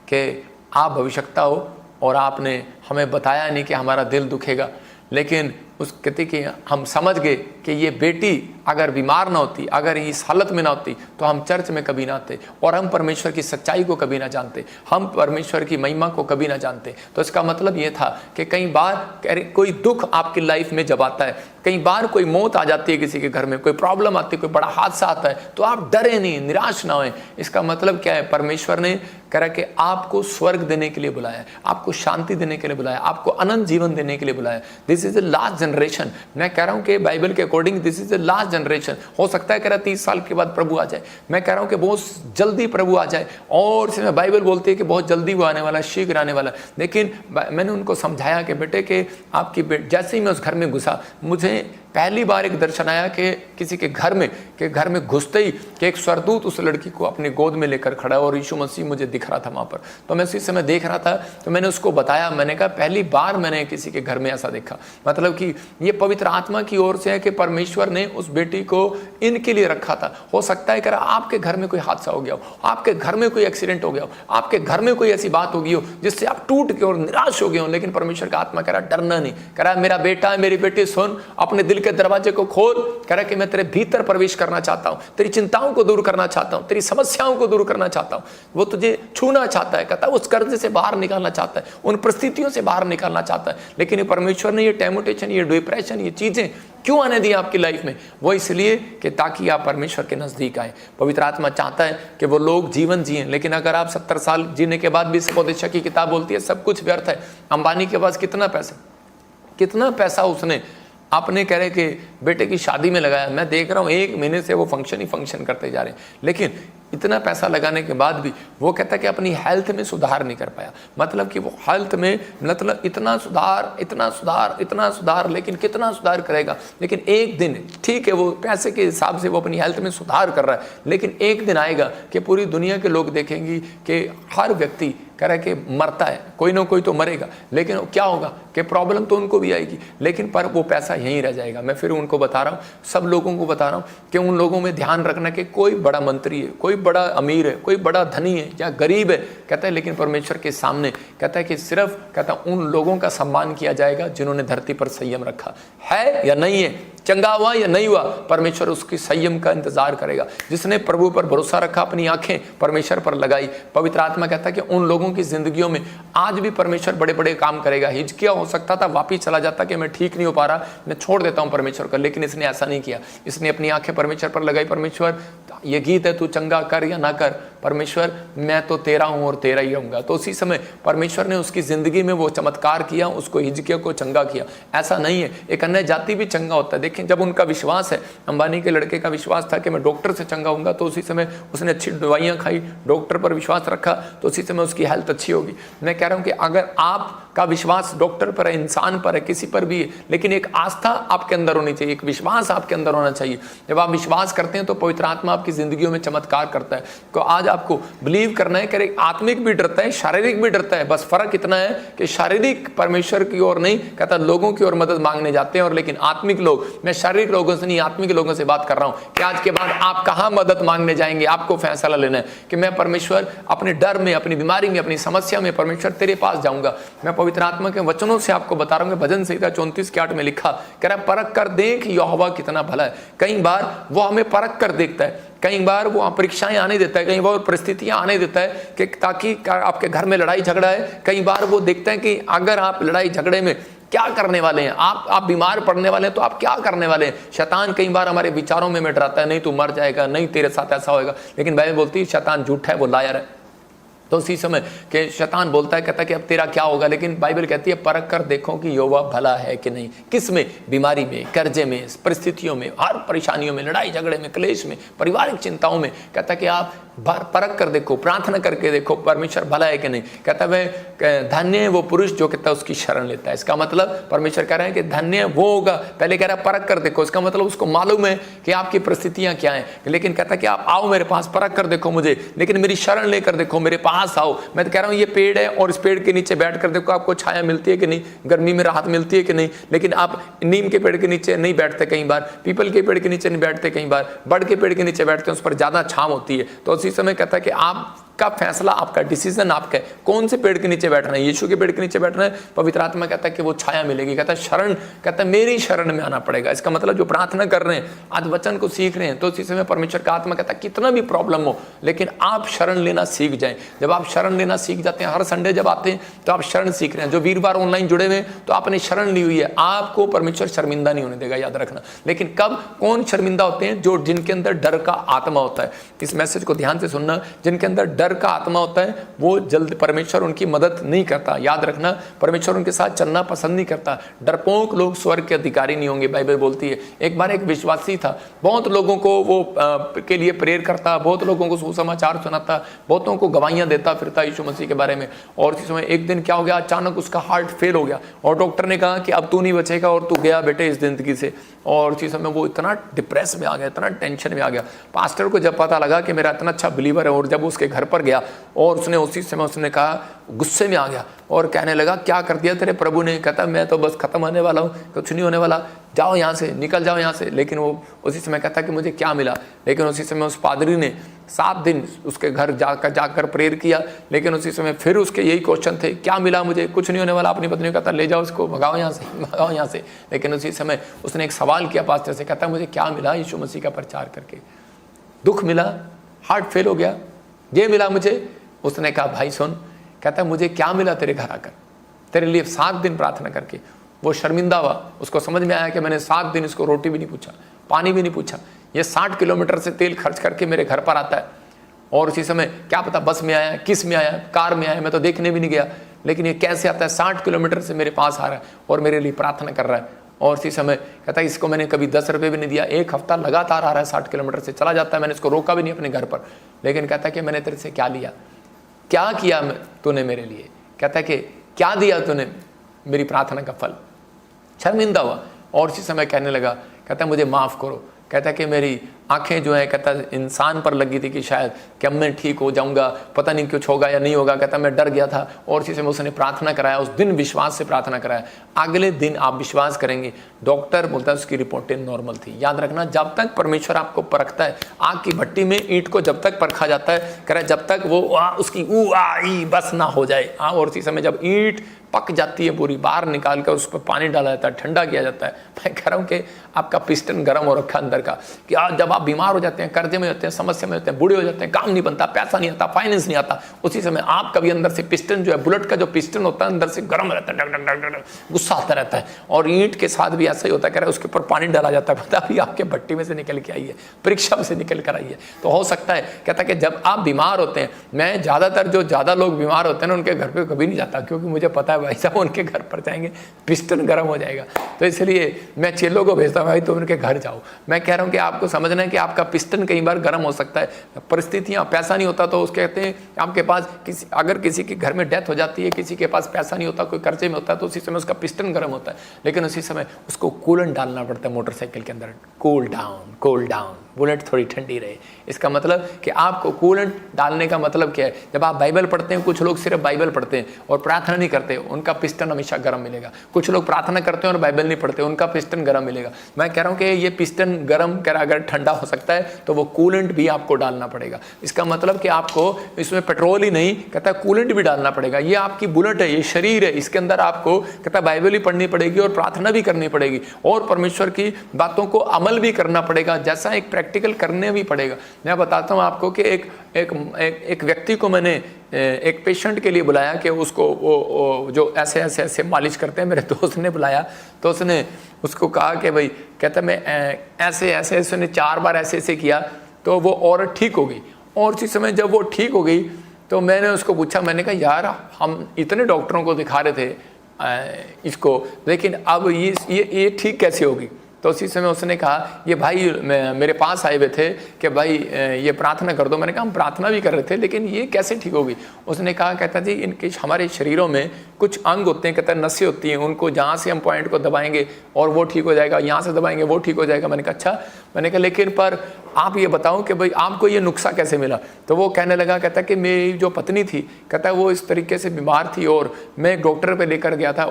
कि आप भविष्यवक्ता हो और आपने हमें बताया नहीं कि हमारा दिल दुखेगा, लेकिन उस कहते कि हम समझ गए कि ये बेटी अगर बीमार ना होती, अगर इस हालत में ना होती, तो हम चर्च में कभी ना आते और हम परमेश्वर की सच्चाई को कभी ना जानते, हम परमेश्वर की महिमा को कभी ना जानते। तो इसका मतलब ये था कि कई बार कोई दुख आपकी लाइफ में जब आता है, कई बार कोई मौत आ जाती है किसी के घर में, कोई प्रॉब्लम आती है, कोई बड़ा हादसा आता है, तो आप डरे नहीं, निराश ना होए। इसका मतलब क्या है, परमेश्वर ने कहा कि आपको स्वर्ग देने के लिए बुलाया, आपको शांति देने के लिए बुलाया, आपको अनंत जीवन देने के लिए बुलाया। This is the last generation. मैं कह रहा हूं कि बाइबल के according this is the last generation. हो सकता है कह रहा 30 साल के बाद प्रभु आ जाए, मैं कह रहा हूं कि बहुत जल्दी प्रभु आ जाए। और इसमें बाइबल बोलती है कि बहुत जल्दी वो आने वाला, शीघ्र आने वाला। लेकिन मैंने उनको समझाया कि बेटे के आपकी जैसे ही मैं उस घर में घुसा, मुझे पहली बार एक दर्शन आया कि किसी के घर में घुसते ही कि एक स्वर्गदूत उस लड़की को अपनी गोद में लेकर खड़ा, और यीशु मसीह मुझे दिख रहा था वहां पर। तो मैं उसी समय देख रहा था, तो मैंने उसको बताया, मैंने कहा पहली बार मैंने किसी के घर में ऐसा देखा। मतलब कि ये पवित्र आत्मा की ओर से है कि परमेश्वर ने उस बेटी को इनके लिए रखा था। हो सकता है कि आपके घर में कोई हादसा हो गया हो, आपके घर में कोई एक्सीडेंट हो गया हो, आपके घर में कोई ऐसी बात हो गई हो जिससे आप टूट गए और निराश हो गए हो, लेकिन परमेश्वर का आत्मा कह रहा डरना नहीं, कह रहा मेरा बेटा है, मेरी बेटी सुन, अपने दिल के दरवाजे को खोल, कह रहा कि मैं तेरे भीतर प्रवेश करना चाहता हूं, तेरी चिंताओं को दूर करना चाहता हूं, तेरी समस्याओं को दूर करना चाहता हूं। वो तुझे छूना चाहता है, कहता है उस कर्ज से बाहर निकालना चाहता है, उन परिस्थितियों से बाहर निकालना चाहता है। लेकिन ये परमेश्वर ने ये टेम्पटेशन, ये डिप्रेशन, ये चीजें क्यों आने दी आपकी लाइफ में? वो इसलिए कि ताकि आप परमेश्वर के नजदीक आए। पवित्र आत्मा चाहता है कि वो लोग जीवन जिए। लेकिन अगर आप 70 साल जीने के बाद भी, उपदेशक की किताब बोलती है सब कुछ व्यर्थ है। अंबानी के पास कितना पैसा उसने आपने कह रहे कि बेटे की शादी में लगाया, मैं देख रहा हूँ 1 महीने से वो फंक्शन ही फंक्शन करते जा रहे हैं, लेकिन इतना पैसा लगाने के बाद भी वो कहता है कि अपनी हेल्थ में सुधार नहीं कर पाया। मतलब कि वो हेल्थ में मतलब इतना सुधार इतना सुधार इतना सुधार, लेकिन कितना सुधार करेगा। लेकिन एक दिन, ठीक है वो पैसे के हिसाब से वो अपनी हेल्थ में सुधार कर रहा है, लेकिन एक दिन आएगा कि पूरी दुनिया के लोग देखेंगे कि हर व्यक्ति कह रहा है कि मरता है, कोई ना कोई तो मरेगा, लेकिन क्या होगा कि प्रॉब्लम तो उनको भी आएगी, लेकिन पर वो पैसा यहीं रह जाएगा। मैं फिर उनको बता रहा हूँ, सब लोगों को बता रहा हूँ कि उन लोगों में ध्यान रखना कि कोई बड़ा मंत्री है, कोई बड़ा अमीर है, कोई बड़ा धनी है या गरीब है, कहता है लेकिन परमेश्वर के सामने कहता है कि सिर्फ कहता उन लोगों का सम्मान किया जाएगा जिन्होंने धरती पर संयम रखा है या नहीं है, चंगा हुआ या नहीं हुआ, परमेश्वर उसकी संयम का इंतजार करेगा। जिसने प्रभु पर भरोसा रखा, अपनी आंखें परमेश्वर पर लगाई, पवित्र आत्मा कहता है कि उन लोगों की जिंदगियों में आज भी परमेश्वर बड़े बड़े काम करेगा। हिजकिया हो सकता था वापिस चला जाता कि मैं ठीक नहीं हो पा रहा, मैं छोड़ देता हूं परमेश्वर का, लेकिन इसने ऐसा नहीं किया। इसने अपनी आंखें परमेश्वर पर लगाई, परमेश्वर ये गीत है, तू चंगा कर या ना कर, परमेश्वर मैं तो तेरा हूं और तेरा ही रहूंगा। तो उसी समय परमेश्वर ने उसकी जिंदगी में वो चमत्कार किया, उसको हिजकिया को चंगा किया। ऐसा नहीं है, एक अन्य जाति भी चंगा होता है। देखें, जब उनका विश्वास है, अंबानी के लड़के का विश्वास था कि मैं डॉक्टर से चंगा होऊंगा, तो उसी समय उसने अच्छी दवाइयां खाई, डॉक्टर पर विश्वास रखा, तो उसी समय उसकी हेल्थ अच्छी होगी। मैं कह रहा हूं कि अगर आपका विश्वास डॉक्टर पर है, इंसान पर है, किसी पर भी है, लेकिन एक आस्था आपके अंदर होनी चाहिए, एक विश्वास आपके अंदर होना चाहिए। जब आप विश्वास करते हैं तो पवित्र आत्मा आपकी जिंदगियों में चमत्कार करता है। तो आज आपको बिलीव करना है कि आत्मिक भी डरता है, शारीरिक भी डरता है, बस फर्क इतना है कि शारीरिक परमेश्वर की ओर नहीं कहता, लोगों की ओर मदद मांगने जाते हैं, और लेकिन आत्मिक लोग, मैं शारीरिक लोगों से नहीं आत्मिक लोगों से बात कर रहा हूं कि आज के बाद आप कहां मदद मांगने जाएंगे। आपको फैसला लेना है कि मैं परमेश्वर अपने डर में, अपनी बीमारी में, अपनी समस्या में परमेश्वर तेरे पास जाऊंगा। मैं पवित्र आत्मा के वचनों से आपको बता रहा हूं, भजन संहिता 34:8 में लिखा, कह रहा परख कर देख यहोवा कितना भला है। कई बार वो हमें परख कर देखता है, कई बार वो परीक्षाएं आने देता है, कई बार परिस्थितियां आने देता है कि ताकि आपके घर में लड़ाई झगड़ा है। कई बार वो देखता है कि अगर आप लड़ाई झगड़े में क्या करने वाले हैं, आप बीमार पड़ने वाले हैं, तो आप क्या करने वाले हैं। शैतान कई बार हमारे विचारों में डराता है, नहीं तू मर जाएगा, नहीं तेरे साथ ऐसा होएगा, लेकिन बाइबल बोलती है शैतान झूठा है, वो लायर है। तो उसी समय के शैतान बोलता है, कहता है कि अब तेरा क्या होगा, लेकिन बाइबल कहती है परख कर देखो कि यहोवा भला है कि नहीं। किस में? बीमारी में, कर्जे में, परिस्थितियों में, हर परेशानियों में, लड़ाई झगड़े में, क्लेश में, पारिवारिक चिंताओं में, कहता है कि आप परख कर देखो, प्रार्थना करके देखो परमेश्वर भला है कि नहीं। कहता है वह धन्य है वो पुरुष जो कहता है उसकी शरण लेता है। इसका मतलब परमेश्वर कह रहे हैं कि धन्य वो होगा, पहले कह रहा है परख कर देखो, इसका मतलब उसको मालूम है कि आपकी परिस्थितियां क्या हैं, लेकिन कहता है कि आप आओ मेरे पास, परख कर देखो मुझे, लेकिन मेरी शरण लेकर देखो, मेरे पास आओ। मैं तो कह रहा हूं ये पेड़ है और इस पेड़ के नीचे बैठ कर देखो आपको छाया मिलती है कि नहीं, गर्मी में राहत मिलती है कि नहीं, लेकिन आप नीम के पेड़ के नीचे नहीं बैठते, कई बार पीपल के पेड़ के नीचे नहीं बैठते, कई बार बड़ के पेड़ के नीचे बैठते हैं, उस पर ज्यादा छांव होती है। तो उसी समय कहता है कि आपका फैसला, आपका डिसीजन आपका है, कौन से पेड़ के नीचे बैठना है। यीशु के पेड़ के नीचे बैठना है, पवित्र आत्मा कहता है कि वो छाया मिलेगी। कहता है शरण, कहता है मेरी शरण में आना पड़ेगा। इसका मतलब जो प्रार्थना कर रहे हैं, आज वचन को सीख रहे हैं, तो इसी समय परमेश्वर का आत्मा कहता है कितना भी प्रॉब्लम हो, लेकिन आप शरण लेना सीख जाएं। जब आप शरण लेना सीख जाते हैं, हर संडे जब आते हैं तो आप शरण सीख रहे हैं। जो वीरवार ऑनलाइन जुड़े हुए हैं तो आपने शरण ली हुई है, आपको परमेश्वर शर्मिंदा नहीं होने देगा, याद रखना। लेकिन कब, कौन शर्मिंदा होते हैं? जो जिनके अंदर डर का आत्मा होता है। इस मैसेज को ध्यान से सुनना, जिनके अंदर डर का आत्मा होता है वो जल्द परमेश्वर उनकी मदद नहीं करता। याद रखना, परमेश्वर उनके साथ चलना पसंद नहीं करता। डरपोक लोग स्वर्ग के अधिकारी नहीं होंगे, बाइबल बोलती है। एक बार एक विश्वासी था, बहुत लोगों को वो के लिए प्रेयर करता, बहुत लोगों को सुसमाचार सुनाता, बहुतों को गवाहियां देता फिरता यीशु मसीह के बारे में। और इस समय एक दिन क्या हो गया, अचानक उसका हार्ट फेल हो गया और डॉक्टर ने कहा कि अब तू नहीं बचेगा और तू गया बेटे इस जिंदगी से। और उसी समय वो इतना डिप्रेस में आ गया, इतना टेंशन में आ गया। पास्टर को जब पता लगा कि मेरा इतना अच्छा बिलीवर है, और जब उसके घर पर गया और उसने उसी समय उसने कहा, गुस्से में आ गया और कहने लगा क्या कर दिया तेरे प्रभु ने। कहता मैं तो बस खत्म होने वाला हूँ, कुछ नहीं होने वाला, जाओ यहाँ से, निकल जाओ यहाँ से। लेकिन वो उसी समय कहता कि मुझे क्या मिला। लेकिन उसी समय उस पादरी ने 7 दिन उसके घर जाकर प्रेयर किया। लेकिन उसी समय फिर उसके यही क्वेश्चन थे, क्या मिला मुझे, कुछ नहीं होने वाला। अपनी पत्नी को कहता ले जाओ इसको, भगाओ यहाँ से, भगाओ यहाँ से। लेकिन उसी समय उसने एक सवाल किया पास्टर से, कहता मुझे क्या मिला यीशु मसीह का प्रचार करके? दुख मिला, हार्ट फेल हो गया, ये मिला मुझे। उसने कहा भाई सुन, कहता मुझे क्या मिला तेरे घर आकर, तेरे लिए 7 दिन प्रार्थना करके। वो शर्मिंदा हुआ, उसको समझ में आया कि मैंने 7 दिन इसको रोटी भी नहीं पूछा, पानी भी नहीं पूछा, ये 60 किलोमीटर से तेल खर्च करके मेरे घर पर आता है। और उसी समय क्या पता बस में आया, किस में आया, कार में आया, मैं तो देखने भी नहीं गया, लेकिन ये कैसे आता है, 60 किलोमीटर से मेरे पास आ रहा है और मेरे लिए प्रार्थना कर रहा है। और इसी समय कहता है इसको मैंने कभी 10 रुपये भी नहीं दिया, 1 हफ्ता लगातार आ रहा है, 60 किलोमीटर से चला जाता है, मैंने इसको रोका भी नहीं अपने घर पर। लेकिन कहता है कि मैंने तेरे से क्या लिया, क्या किया तूने मेरे लिए? कहता है कि क्या दिया तूने मेरी प्रार्थना का फल? शर्मिंदा हुआ और इसी समय कहने लगा, कहता है मुझे माफ़ करो। कहता है कि मेरी आंखें जो है कहता है इंसान पर लगी थी कि शायद कि अब मैं ठीक हो जाऊंगा, पता नहीं कुछ होगा या नहीं होगा। कहता मैं डर गया था और इसी समय उसने प्रार्थना कराया, उस दिन विश्वास से प्रार्थना कराया। अगले दिन आप विश्वास करेंगे, डॉक्टर बोलता है उसकी रिपोर्टें नॉर्मल थी। याद रखना, जब तक परमेश्वर आपको परखता है, आग की भट्टी में ईंट को जब तक परखा जाता है, कह रहा है जब तक वो उसकी ई बस ना हो जाए। और उसी समय जब ईंट पक जाती है पूरी, बाहर निकाल कर उस पर पानी डाला जाता है, ठंडा किया जाता है। मैं कह रहा हूँ कि आपका पिस्टन गर्म हो रखा अंदर का, कि आज जब आप बीमार हो जाते हैं, कर्जे में होते हैं, समस्या में होते हैं, बूढ़े हो जाते हैं, काम नहीं बनता, पैसा नहीं आता, फाइनेंस नहीं आता, उसी समय आप कभी अंदर से पिस्टन जो है, बुलेट का जो पिस्टन होता है अंदर से गर्म रहता है, डग डग डग डग, गुस्सा आता रहता है। और ईंट के साथ भी ऐसा ही होता है, कह रहा है उसके ऊपर पानी डाला जाता है, पता भी आपके भट्टी में से निकल के आई है, परीक्षा में से निकल कर आई है। तो हो सकता है, कहता है कि जब आप बीमार होते हैं, मैं ज़्यादातर जो ज़्यादा लोग बीमार होते हैं ना उनके घर पर कभी नहीं जाता, क्योंकि मुझे पता है भाई साहब उनके घर पर जाएंगे पिस्टन गर्म हो जाएगा। तो इसलिए मैं चेलों को भेजता हूँ, भाई तुम उनके घर जाओ। मैं कह रहा हूँ कि आपको समझना है कि आपका पिस्टन कई बार गर्म हो सकता है, परिस्थितियाँ, पैसा नहीं होता तो उसके कहते हैं आपके पास अगर किसी के घर में डेथ हो जाती है, किसी के पास पैसा नहीं होता, कोई कर्जे में होता है, तो उसी समय उसका पिस्टन गर्म होता है। लेकिन उसी समय उसको कूलेंट डालना पड़ता है मोटरसाइकिल के अंदर, कूल डाउन, बुलेट थोड़ी ठंडी रहे। इसका मतलब कि आपको कूलेंट डालने का मतलब क्या है? जब आप बाइबल पढ़ते हैं, कुछ लोग सिर्फ बाइबल पढ़ते हैं और प्रार्थना नहीं करते, उनका पिस्टन हमेशा गर्म मिलेगा। कुछ लोग प्रार्थना करते हैं और बाइबल नहीं पढ़ते, उनका पिस्टन गर्म मिलेगा। मैं कह रहा हूँ कि ये पिस्टन गर्म कर अगर ठंडा हो सकता है तो वो कूलेंट भी आपको डालना पड़ेगा। इसका मतलब कि आपको इसमें पेट्रोल ही नहीं, कहता है कूलेंट भी डालना पड़ेगा। ये आपकी बुलेट है, ये शरीर है, इसके अंदर आपको कहता है बाइबल ही पढ़नी पड़ेगी और प्रार्थना भी करनी पड़ेगी और परमेश्वर की बातों को अमल भी करना पड़ेगा, जैसा एक प्रैक्टिकल करने भी पड़ेगा। मैं बताता हूँ आपको कि एक व्यक्ति को मैंने एक पेशेंट के लिए बुलाया कि उसको वो जो ऐसे मालिश करते हैं, मेरे दोस्त ने बुलाया तो उसने उसको कहा कि भाई, कहता मैं ऐसे उसने 4 बार ऐसे किया तो वो औरत ठीक हो गई। और उसी समय जब वो ठीक हो गई तो मैंने उसको पूछा, मैंने कहा यार हम इतने डॉक्टरों को दिखा रहे थे इसको, लेकिन अब ये ठीक कैसे होगी? तो उसी समय उसने कहा, ये भाई मेरे पास आए हुए थे कि भाई ये प्रार्थना कर दो। मैंने कहा हम प्रार्थना भी कर रहे थे, लेकिन ये कैसे ठीक होगी? उसने कहा, कहता जी इनके हमारे शरीरों में कुछ अंग होते हैं, कहता नसें होती हैं, उनको जहाँ से हम पॉइंट को दबाएंगे और वो ठीक हो जाएगा, यहाँ से दबाएंगे वो ठीक हो जाएगा। मैंने कहा अच्छा। मैंने कहा लेकिन पर आप ये बताओ कि भाई आपको ये नुस्खा कैसे मिला? तो वो कहने लगा, कहता कि मेरी जो पत्नी थी, कहता वो इस तरीके से बीमार थी और मैं एक डॉक्टर पे लेकर गया था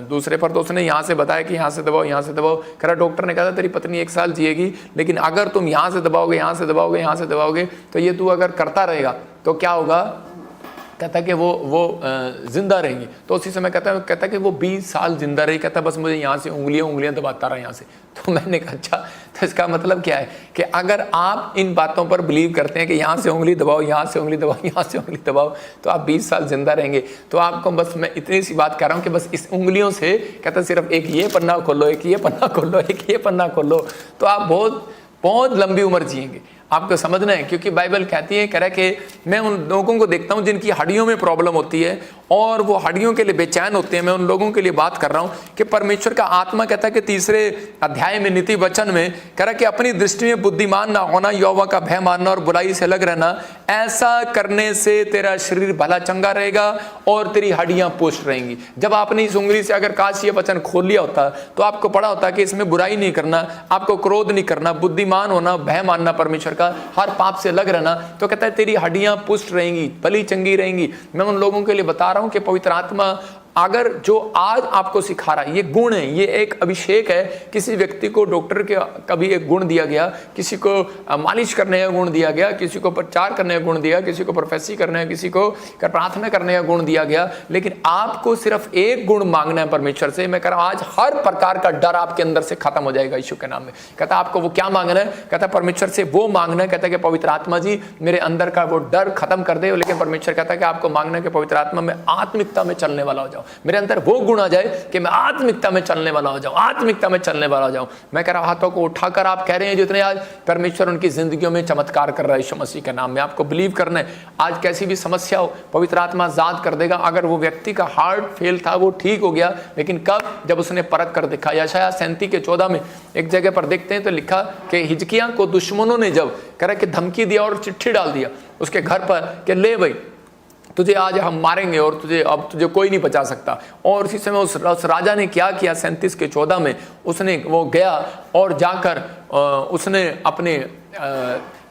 दूसरे पर, तो उसने यहाँ से बताया कि यहाँ से दबाओ, यहाँ से दबाओ। कह रहा डॉक्टर ने कहा था तेरी पत्नी 1 साल जिएगी, लेकिन अगर तुम यहाँ से दबाओगे, यहाँ से दबाओगे, यहाँ से दबाओगे तो ये तू अगर करता रहेगा तो क्या होगा? कहता कि वो जिंदा रहेंगी। तो उसी समय कहता कि वो 20 साल जिंदा रही। कहता बस मुझे यहाँ से उंगलियां दबाता रहा यहाँ से। तो मैंने कहा अच्छा, तो इसका मतलब क्या है कि अगर आप इन बातों पर बिलीव करते हैं कि यहाँ से उंगली दबाओ, यहाँ से उंगली दबाओ, यहाँ से उंगली दबाओ तो आप 20 साल जिंदा रहेंगे। तो आपको बस मैं इतनी सी बात कर रहा हूँ कि बस इस उंगलियों से, कहता सिर्फ एक ये पन्ना खोलो, एक ये पन्ना खोलो, एक ये पन्ना खोलो, तो आप बहुत लंबी उम्र जिएंगे। आपको समझना है, क्योंकि बाइबल कहती है, कह रहा है कि मैं उन लोगों को देखता हूं जिनकी हड्डियों में प्रॉब्लम होती है और वो हड्डियों के लिए बेचैन होते हैं। मैं उन लोगों के लिए बात कर रहा हूं कि परमेश्वर का आत्मा कहता है कि 3 अध्याय में नीति वचन में कह रहा है कि अपनी दृष्टि में बुद्धिमान ना होना, यहोवा का भय मानना और बुराई से अलग रहना, ऐसा करने से तेरा शरीर भला चंगा रहेगा और तेरी हड्डियां पुष्ट रहेंगी। जब आपने इस उंगली से अगर काश ये वचन खोल लिया होता तो आपको पड़ा होता कि इसमें बुराई नहीं करना, आपको क्रोध नहीं करना, बुद्धिमान होना, भय मानना परमेश्वर का, हर पाप से अलग रहना, तो कहता है तेरी हड्डियां पुष्ट रहेंगी, भली चंगी रहेंगी। मैं उन लोगों के लिए बता रहा हूं कि पवित्र आत्मा अगर जो आज आपको सिखा रहा है, ये गुण है, ये एक अभिषेक है। किसी व्यक्ति को डॉक्टर के कभी एक गुण दिया गया, किसी को मालिश करने का गुण दिया गया, किसी को प्रचार करने का गुण दिया, किसी को प्रोफेसी करने का, किसी को प्रार्थना करने का गुण दिया गया, लेकिन आपको सिर्फ एक गुण मांगना है परमेश्वर से। मैं कह रहा हूं आज हर प्रकार का डर आपके अंदर से खत्म हो जाएगा यीशु के नाम में। कहता आपको वो क्या मांगना है? कहता परमेश्वर से वो मांगना है, कहता कि पवित्र आत्मा जी मेरे अंदर का वो डर खत्म कर दे। लेकिन परमेश्वर कहता है कि आपको मांगना है कि पवित्र आत्मा में आत्मिकता में चलने वाला हो जाओ। जाऊं, मेरे अंदर वो गुण आ जाए कि मैं आत्मिकता में चलने वाला हो जाऊं, आत्मिकता में चलने वाला हो जाऊं। मैं कह रहा हूं हाथों को उठाकर आप कह रहे हैं जितने आज परमेश्वर उनकी जिंदगियों में चमत्कार कर रहा है यीशु मसीह के नाम में, आपको बिलीव करना है। आज कैसी भी समस्या हो पवित्र आत्मा आजाद कर देगा। अगर वो व्यक्ति का हार्ट फेल था वो ठीक हो गया, लेकिन कब? जब उसने परख कर देखा। यशायाह 37:14 में एक जगह पर देखते हैं तो लिखा कि हिजकिय्याह को दुश्मनों ने जब कह कि धमकी दिया और चिट्ठी डाल दिया उसके घर पर कि ले भाई तुझे आज हम मारेंगे और तुझे कोई नहीं बचा सकता। और उसी समय उस राजा ने क्या किया? 37:14 में उसने वो गया और जाकर उसने अपने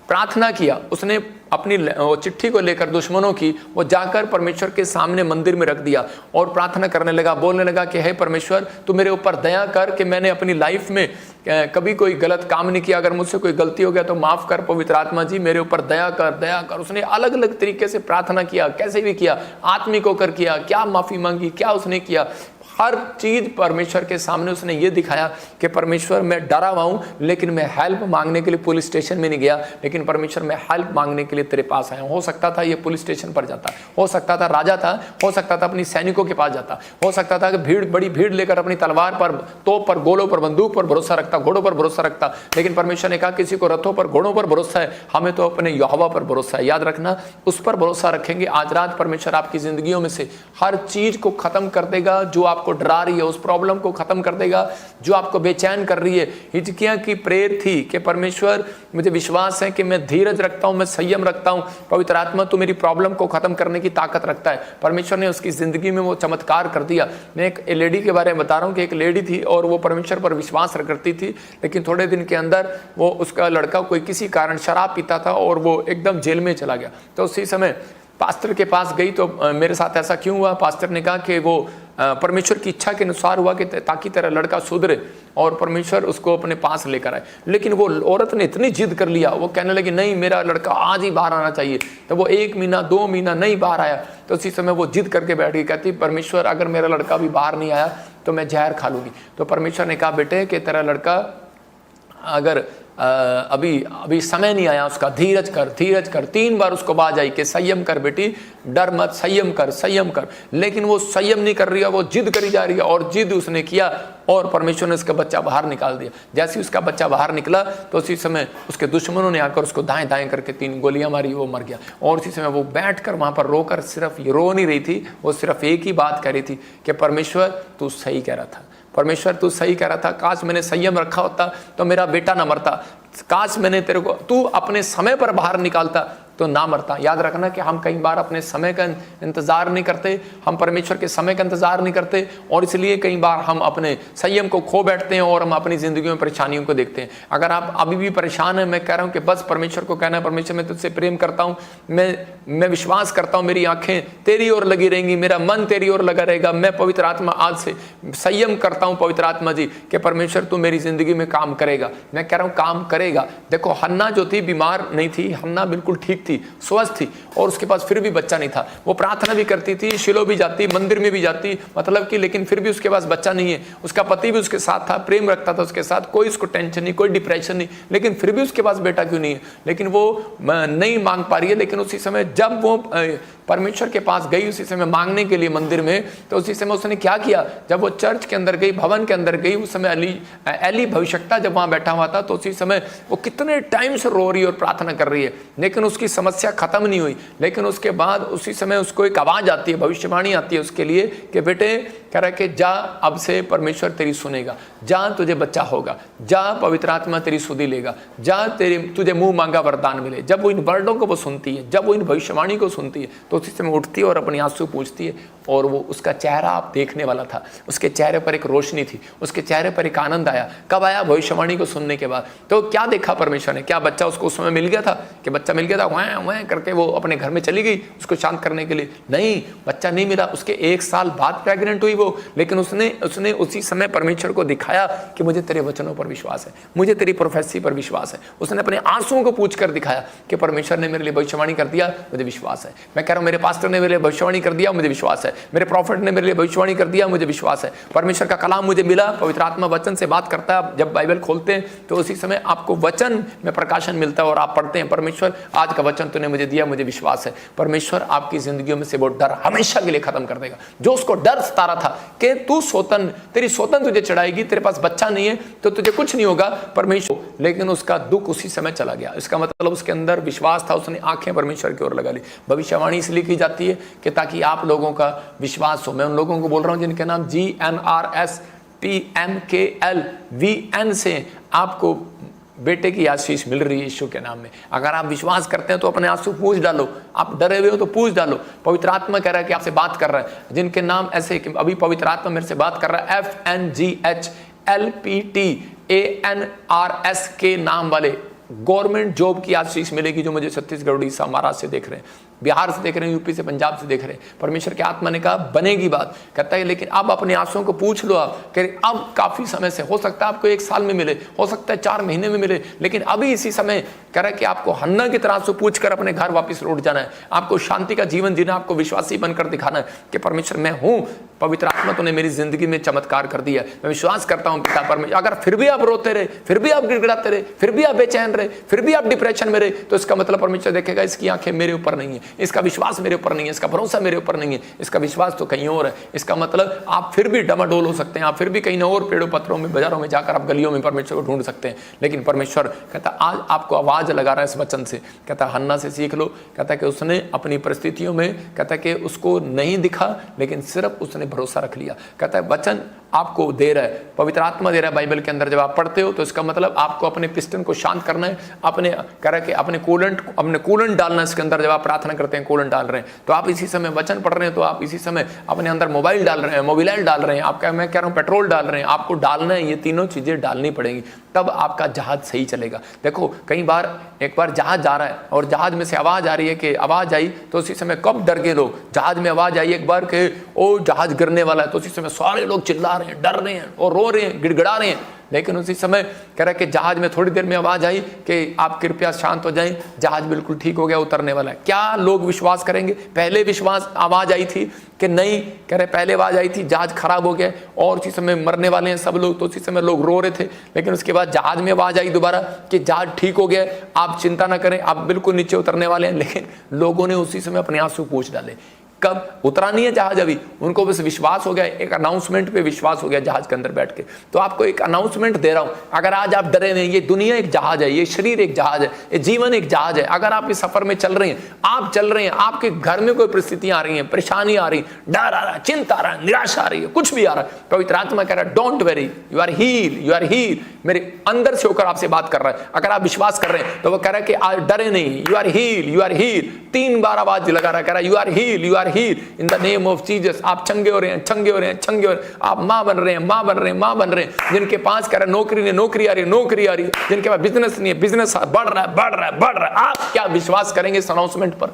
प्रार्थना किया। उसने अपनी चिट्ठी को लेकर दुश्मनों की वो जाकर परमेश्वर के सामने मंदिर में रख दिया और प्रार्थना करने लगा, बोलने लगा कि हे परमेश्वर तू मेरे ऊपर दया कर कि मैंने अपनी लाइफ में कभी कोई गलत काम नहीं किया, अगर मुझसे कोई गलती हो गया तो माफ कर पवित्र आत्मा जी, मेरे ऊपर दया कर, दया कर। उसने अलग अलग तरीके से प्रार्थना किया, कैसे भी किया, आत्मिक होकर किया, क्या माफी मांगी, क्या उसने किया, हर चीज परमेश्वर के सामने उसने ये दिखाया कि परमेश्वर मैं डरा हुआ हूं, लेकिन मैं हेल्प मांगने के लिए पुलिस स्टेशन में नहीं गया, लेकिन परमेश्वर मैं हेल्प मांगने के लिए तेरे पास आया हूं। हो सकता था ये पुलिस स्टेशन पर जाता, हो सकता था राजा था, हो सकता था अपनी सैनिकों के पास जाता, हो सकता था कि बड़ी भीड़ लेकर अपनी तलवार पर, तोप पर, गोलों पर, बंदूक पर भरोसा रखता, घोड़ों पर भरोसा रखता, लेकिन परमेश्वर ने कहा किसी को रथों पर, घोड़ों पर भरोसा है, हमें तो अपने यहोवा पर भरोसा है। याद रखना, उस पर भरोसा रखेंगे। आज रात परमेश्वर आपकी जिंदगियों में से हर चीज को खत्म कर देगा जो आपको डरा रही है, उस प्रॉब्लम को खत्म कर देगा जो आपको बेचैन कर रही है। हिजकिय्याह की प्रेयर थी कि परमेश्वर मुझे विश्वास है कि मैं धीरज रखता हूं, मैं संयम रखता हूं, पवित्र आत्मा तू मेरी प्रॉब्लम को खत्म करने की ताकत रखता है। परमेश्वर ने उसकी जिंदगी में वो चमत्कार कर दिया। मैं एक लेडी के बारे में बता रहा हूं कि एक लेडी थी और वो परमेश्वर पर विश्वास करती थी, लेकिन थोड़े दिन के अंदर वो उसका लड़का कोई किसी कारण शराब पीता था और वो एकदम जेल में चला गया। तो उसी समय पास्टर के पास गई तो मेरे साथ ऐसा क्यों हुआ? पास्टर ने कहा कि वो परमेश्वर की इच्छा के अनुसार हुआ कि ताकि तेरा लड़का सुधरे और परमेश्वर उसको अपने पास लेकर आए। लेकिन वो औरत ने इतनी जिद कर लिया, वो कहने लगी नहीं मेरा लड़का आज ही बाहर आना चाहिए। तो वो 1 महीना 2 महीना नहीं बाहर आया। तो उसी समय वो जिद करके बैठ गई, कहती परमेश्वर अगर मेरा लड़का भी बाहर नहीं आया तो मैं जहर खा लूंगी। तो परमेश्वर ने कहा बेटे कि तेरा लड़का अगर अभी समय नहीं आया उसका, धीरज कर, धीरज कर। 3 बार उसको आवाज आई कि संयम कर बेटी, डर मत, संयम कर, संयम कर। लेकिन वो संयम नहीं कर रही है, वो जिद करी जा रही है और जिद उसने किया और परमेश्वर ने उसका बच्चा बाहर निकाल दिया। जैसे उसका बच्चा बाहर निकला तो उसी समय उसके दुश्मनों ने आकर उसको दाएं दाएं करके 3 गोलियां मारी, वो मर गया। और उसी समय वो बैठकर वहां पर रोकर सिर्फ रो नहीं रही थी, वो सिर्फ एक ही बात कह रही थी कि परमेश्वर तू सही कह रहा था, परमेश्वर तू सही कह रहा था, काश मैंने संयम रखा होता तो मेरा बेटा ना मरता, काश मैंने तेरे को तू अपने समय पर बाहर निकालता तो ना मरता। याद रखना कि हम कई बार अपने समय का इंतजार नहीं करते, हम परमेश्वर के समय का इंतजार नहीं करते और इसलिए कई बार हम अपने संयम को खो बैठते हैं और हम अपनी जिंदगी में परेशानियों को देखते हैं। अगर आप अभी भी परेशान हैं, मैं कह रहा हूं कि बस परमेश्वर को कहना है परमेश्वर मैं तुझसे प्रेम करता हूं, मैं विश्वास करता हूं मेरी आंखें तेरी ओर लगी रहेंगी, मेरा मन तेरी ओर लगा रहेगा। मैं पवित्र आत्मा आज से संयम करता हूं पवित्र आत्मा जी कि परमेश्वर तू मेरी जिंदगी में काम करेगा। मैं कह रहा हूं काम करेगा। देखो हन्ना जो थी बीमार नहीं थी, हन्ना बिल्कुल ठीक थी, स्वस्थ थी और उसके पास फिर भी बच्चा नहीं था। वो प्रार्थना भी करती थी, शिलो भी जाती, मंदिर में भी जाती, मतलब कि लेकिन फिर भी उसके पास बच्चा नहीं है। उसका पति भी उसके साथ था, प्रेम रखता था उसके साथ, कोई उसको टेंशन नहीं, कोई डिप्रेशन नहीं, लेकिन फिर भी उसके पास बेटा क्यों नहीं है? लेकिन वो नहीं मांग पा रही है। लेकिन उसी समय जब वो परमेश्वर के पास गई उसी समय मांगने के लिए मंदिर में, तो उसी समय उसने क्या किया? जब वो चर्च के अंदर गई, भवन के अंदर गई, उस समय एली भविष्यवक्ता जब वहां बैठा हुआ था, तो उसी समय वो कितने टाइम से रो रही है और प्रार्थना कर रही है, लेकिन उसकी समस्या खत्म नहीं हुई। लेकिन उसके बाद उसी समय उसको एक आवाज आती है, भविष्यवाणी आती है उसके लिए कि बेटे कह रहा है कि जा अब से परमेश्वर तेरी सुनेगा, जा तुझे बच्चा होगा, जा पवित्र आत्मा तेरी सुधि लेगा, जा तुझे मुंह मांगा वरदान मिले। जब वो इन वर्डों को वो सुनती है, जब वो इन भविष्यवाणी को सुनती है, तो उसी समय उठती है और अपनी आंसू पूछती है। और वो उसका चेहरा आप देखने वाला था, उसके चेहरे पर एक रोशनी थी, उसके चेहरे पर एक आनंद आया। कब आया? भविष्यवाणी को सुनने के बाद। तो क्या देखा परमेश्वर ने? क्या बच्चा उसको उस समय मिल गया था कि बच्चा मिल गया था वह वह करके वो अपने घर में चली गई उसको शांत करने के लिए? नहीं, बच्चा नहीं मिला। उसके 1 साल बाद प्रेग्नेंट हुई वो, लेकिन उसने उसी समय परमेश्वर को दिखाया कि मुझे तेरे वचनों पर विश्वास है, मुझे तेरी प्रोफेसी पर विश्वास है। उसने अपने आंसुओं को पूछ कर दिखाया कि परमेश्वर ने मेरे लिए भविष्यवाणी कर दिया, मुझे विश्वास है। मैं कह रहा हूं मेरे पास्टर ने मेरे लिए भविष्यवाणी कर दिया, मुझे विश्वास है। मेरे प्रॉफिट ने मेरे लिए भविष्यवाणी कर दिया, मुझे विश्वास है। परमेश्वर का कलाम मुझे मिला, पवित्र आत्मा वचन से बात करता है। जब बाइबल खोलते हैं तो उसी समय आपको वचन में प्रकाशन मिलता है और आप पढ़ते हैं परमेश्वर आज का वचन तूने मुझे दिया, मुझे विश्वास है परमेश्वर आपकी जिंदगियों में से वो डर हमेशा के लिए खत्म कर देगा। जो उसको डर सता रहा था कि तू सोतन, तेरी सोतन तुझे चढ़ाएगी, तेरे पास बच्चा नहीं है तो तुझे कुछ नहीं होगा परमेश्वर, लेकिन उसका दुख उसी समय चला गया। इसका मतलब उसके अंदर विश्वास था, उसने आंखें परमेश्वर की ओर लगा ली। भविष्यवाणी इसलिए की जाती है कि ताकि आप लोगों का विश्वास हो। मैं उन लोगों को बोल रहा हूं जिनके नाम GNRSPMKLVN से आपको बेटे की आशीष मिल रही है यीशु के नाम में। अगर आप विश्वास करते हैं तो अपने आंसू पूछ डालो, आप डरे हुए हो तो पूछ डालो। पवित्र आत्मा कह रहा है कि आपसे बात कर रहा है, जिनके नाम ऐसे कि अभी पवित्र आत्मा मेरे से बात कर रहा है, FNGHLPTANRS के नाम वाले गवर्नमेंट जॉब की आशीष मिलेगी। जो मुझे छत्तीसगढ़, उड़ीसा, महाराष्ट्र से देख रहे हैं, बिहार से देख रहे हैं, यूपी से, पंजाब से देख रहे हैं, परमेश्वर की आत्मा ने कहा बनेगी बात। कहता है लेकिन अब अपने आंसुओं को पूछ लो। आप कह रहे अब काफी समय से, हो सकता है आपको 1 साल में मिले, हो सकता है 4 महीने में मिले, लेकिन अभी इसी समय कह रहा है कि आपको हन्ना की तरह आंसू पूछ कर अपने घर वापस लौट जाना है। आपको शांति का जीवन जीना, आपको विश्वासी बनकर दिखाना है कि परमेश्वर मैं हूं, पवित्र आत्मा तूने मेरी जिंदगी में चमत्कार कर दिया, मैं विश्वास करता हूं पिता परमेश्वर। अगर फिर भी आप रोते रहे, फिर भी आप गिड़गिड़ाते रहे, फिर भी आप बेचैन रहे, फिर भी आप डिप्रेशन में रहे, तो इसका मतलब परमेश्वर देखेगा इसकी आंखें मेरे ऊपर नहीं है, इसका विश्वास मेरे ऊपर नहीं है, इसका भरोसा मेरे ऊपर नहीं है, इसका विश्वास तो कहीं और है। इसका मतलब आप फिर भी डमाडोल हो सकते हैं, आप फिर भी कहीं और पेड़ों पत्थरों में, बाजारों में जाकर आप गलियों में परमेश्वर को ढूंढ सकते हैं, लेकिन परमेश्वर कहता आज आपको आवाज लगा रहा है इस वचन से। कहता हन्ना से सीख लो। कहता कि उसने अपनी परिस्थितियों में, कहता कि उसको नहीं दिखा, लेकिन सिर्फ उसने भरोसा रख लिया। कहता है वचन आपको दे रहा है, पवित्र आत्मा दे रहा है बाइबल के अंदर। जब आप पढ़ते हो तो इसका मतलब आपको अपने पिस्टन को शांत करना है, अपने कह रहा है कि अपने कूलेंट डालना इसके अंदर। जब आप प्रार्थना करते हैं कूलेंट डाल रहे हैं, तो आप इसी समय वचन पढ़ रहे हैं, तो आप इसी समय अपने अंदर मोबाइल डाल रहे हैं, मोबाइल डाल रहे हैं, आप मैं कह रहा हूँ पेट्रोल डाल रहे हैं। आपको डालना है, ये तीनों चीजें डालनी पड़ेंगी, तब आपका जहाज सही चलेगा। देखो कई बार, एक बार जहाज जा रहा है और जहाज में से आवाज आ रही है कि आवाज आई, तो उसी समय कब डर गए लोग। जहाज में आवाज आई एक बार कि ओ जहाज गिरने वाला है, तो उसी समय सारे लोग चिल्ला रहे हैं, डर रहे हैं और रो रहे हैं, गिड़गिड़ा रहे हैं। लेकिन उसी समय कह रहा है कि जहाज में थोड़ी देर में आवाज आई कि आप कृपया शांत हो जाएं, जहाज बिल्कुल ठीक हो गया, उतरने वाला है। क्या लोग विश्वास करेंगे? पहले विश्वास आवाज आई थी कि नहीं, कह रहे पहले आवाज आई थी जहाज खराब हो गया और उसी समय मरने वाले हैं सब लोग, तो उसी समय लोग रो रहे थे। लेकिन उसके बाद जहाज में आवाज आई दोबारा कि जहाज ठीक हो गया, आप चिंता ना करें, आप बिल्कुल नीचे उतरने वाले हैं। लेकिन लोगों ने उसी समय अपने आंसू पोंछ डाले। कब? उतरा नहीं है जहाज अभी, उनको बस विश्वास हो गया, एक अनाउंसमेंट पे विश्वास हो गया जहाज के अंदर बैठ के। तो आपको एक अनाउंसमेंट दे रहा हूं, अगर आज आप डरे नहीं, ये दुनिया एक जहाज है, ये शरीर एक जहाज है, ये जीवन एक जहाज है। अगर आप इस सफर में चल रहे हैं, आप चल रहे हैं, आपके घर में कोई परिस्थितियां आ रही हैं, परेशानी आ रही, डर आ रहा है, चिंता आ रहा है, निराशा आ रही है, कुछ भी आ रहा है, पवित्र आत्मा कह रहा है don't worry, you are heal, you are heal. मेरे अंदर से होकर आपसे बात कर रहा है। अगर आप विश्वास कर रहे हैं तो वो कह रहा है कि आज डरे नहीं, you are heal, you are heal. 3 बार आवाज लगा रहा है, कह रहा है you are heal, you are heal in the name of Jesus. आप चंगे हो रहे हैं, चंगे हो रहे हैं, चंगे हो रहे हैं, आप मां बन रहे हैं, मां बन रहे हैं, मां बन रहे हैं। जिनके पास कह रहा है नौकरी नहीं, नौकरी आ रही है, नौकरी आ रही है। जिनके पास बिजनेस नहीं है, बिजनेस बढ़ रहा है, बढ़ रहा है, बढ़ रहा है। आप क्या विश्वास करेंगे इस अनाउंसमेंट पर?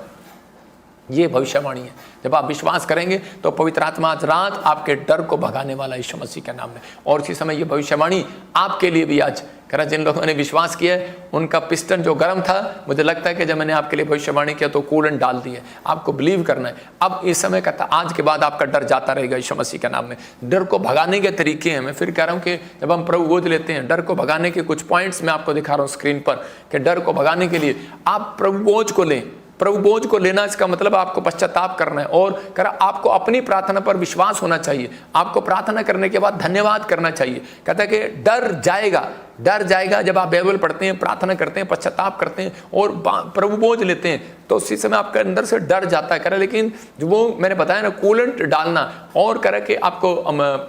ये भविष्यवाणी है। जब आप विश्वास करेंगे तो पवित्र आत्मा आज रात आपके डर को भगाने वाला यीशु मसीह के नाम में। और इसी समय ये भविष्यवाणी आपके लिए भी आज कह रहा, जिन लोगों ने विश्वास किया है उनका पिस्टन जो गर्म था, मुझे लगता है कि जब मैंने आपके लिए भविष्यवाणी किया तो कूलेंट डाल दिए। आपको बिलीव करना है। अब इस समय कहता आज के बाद आपका डर जाता रहेगा यीशु मसीह के नाम में। डर को भगाने के तरीके हैं। मैं फिर कह रहा हूं कि जब हम प्रभु गोद लेते हैं, डर को भगाने के कुछ पॉइंट्स मैं आपको दिखा रहा हूं स्क्रीन पर, कि डर को भगाने के लिए आप प्रभु बोझ को लें। प्रभु बोझ को लेना, इसका मतलब आपको पश्चाताप करना है और करा आपको अपनी प्रार्थना पर विश्वास होना चाहिए। आपको प्रार्थना करने के बाद धन्यवाद करना चाहिए। कहता है कि डर जाएगा, डर जाएगा। जब आप बाइबल पढ़ते हैं, प्रार्थना करते हैं, पश्चाताप करते हैं और प्रभु बोझ लेते हैं, तो उसी समय आपके अंदर से डर जाता है। करा लेकिन जो वो मैंने बताया ना, कूलेंट डालना और करा कि आपको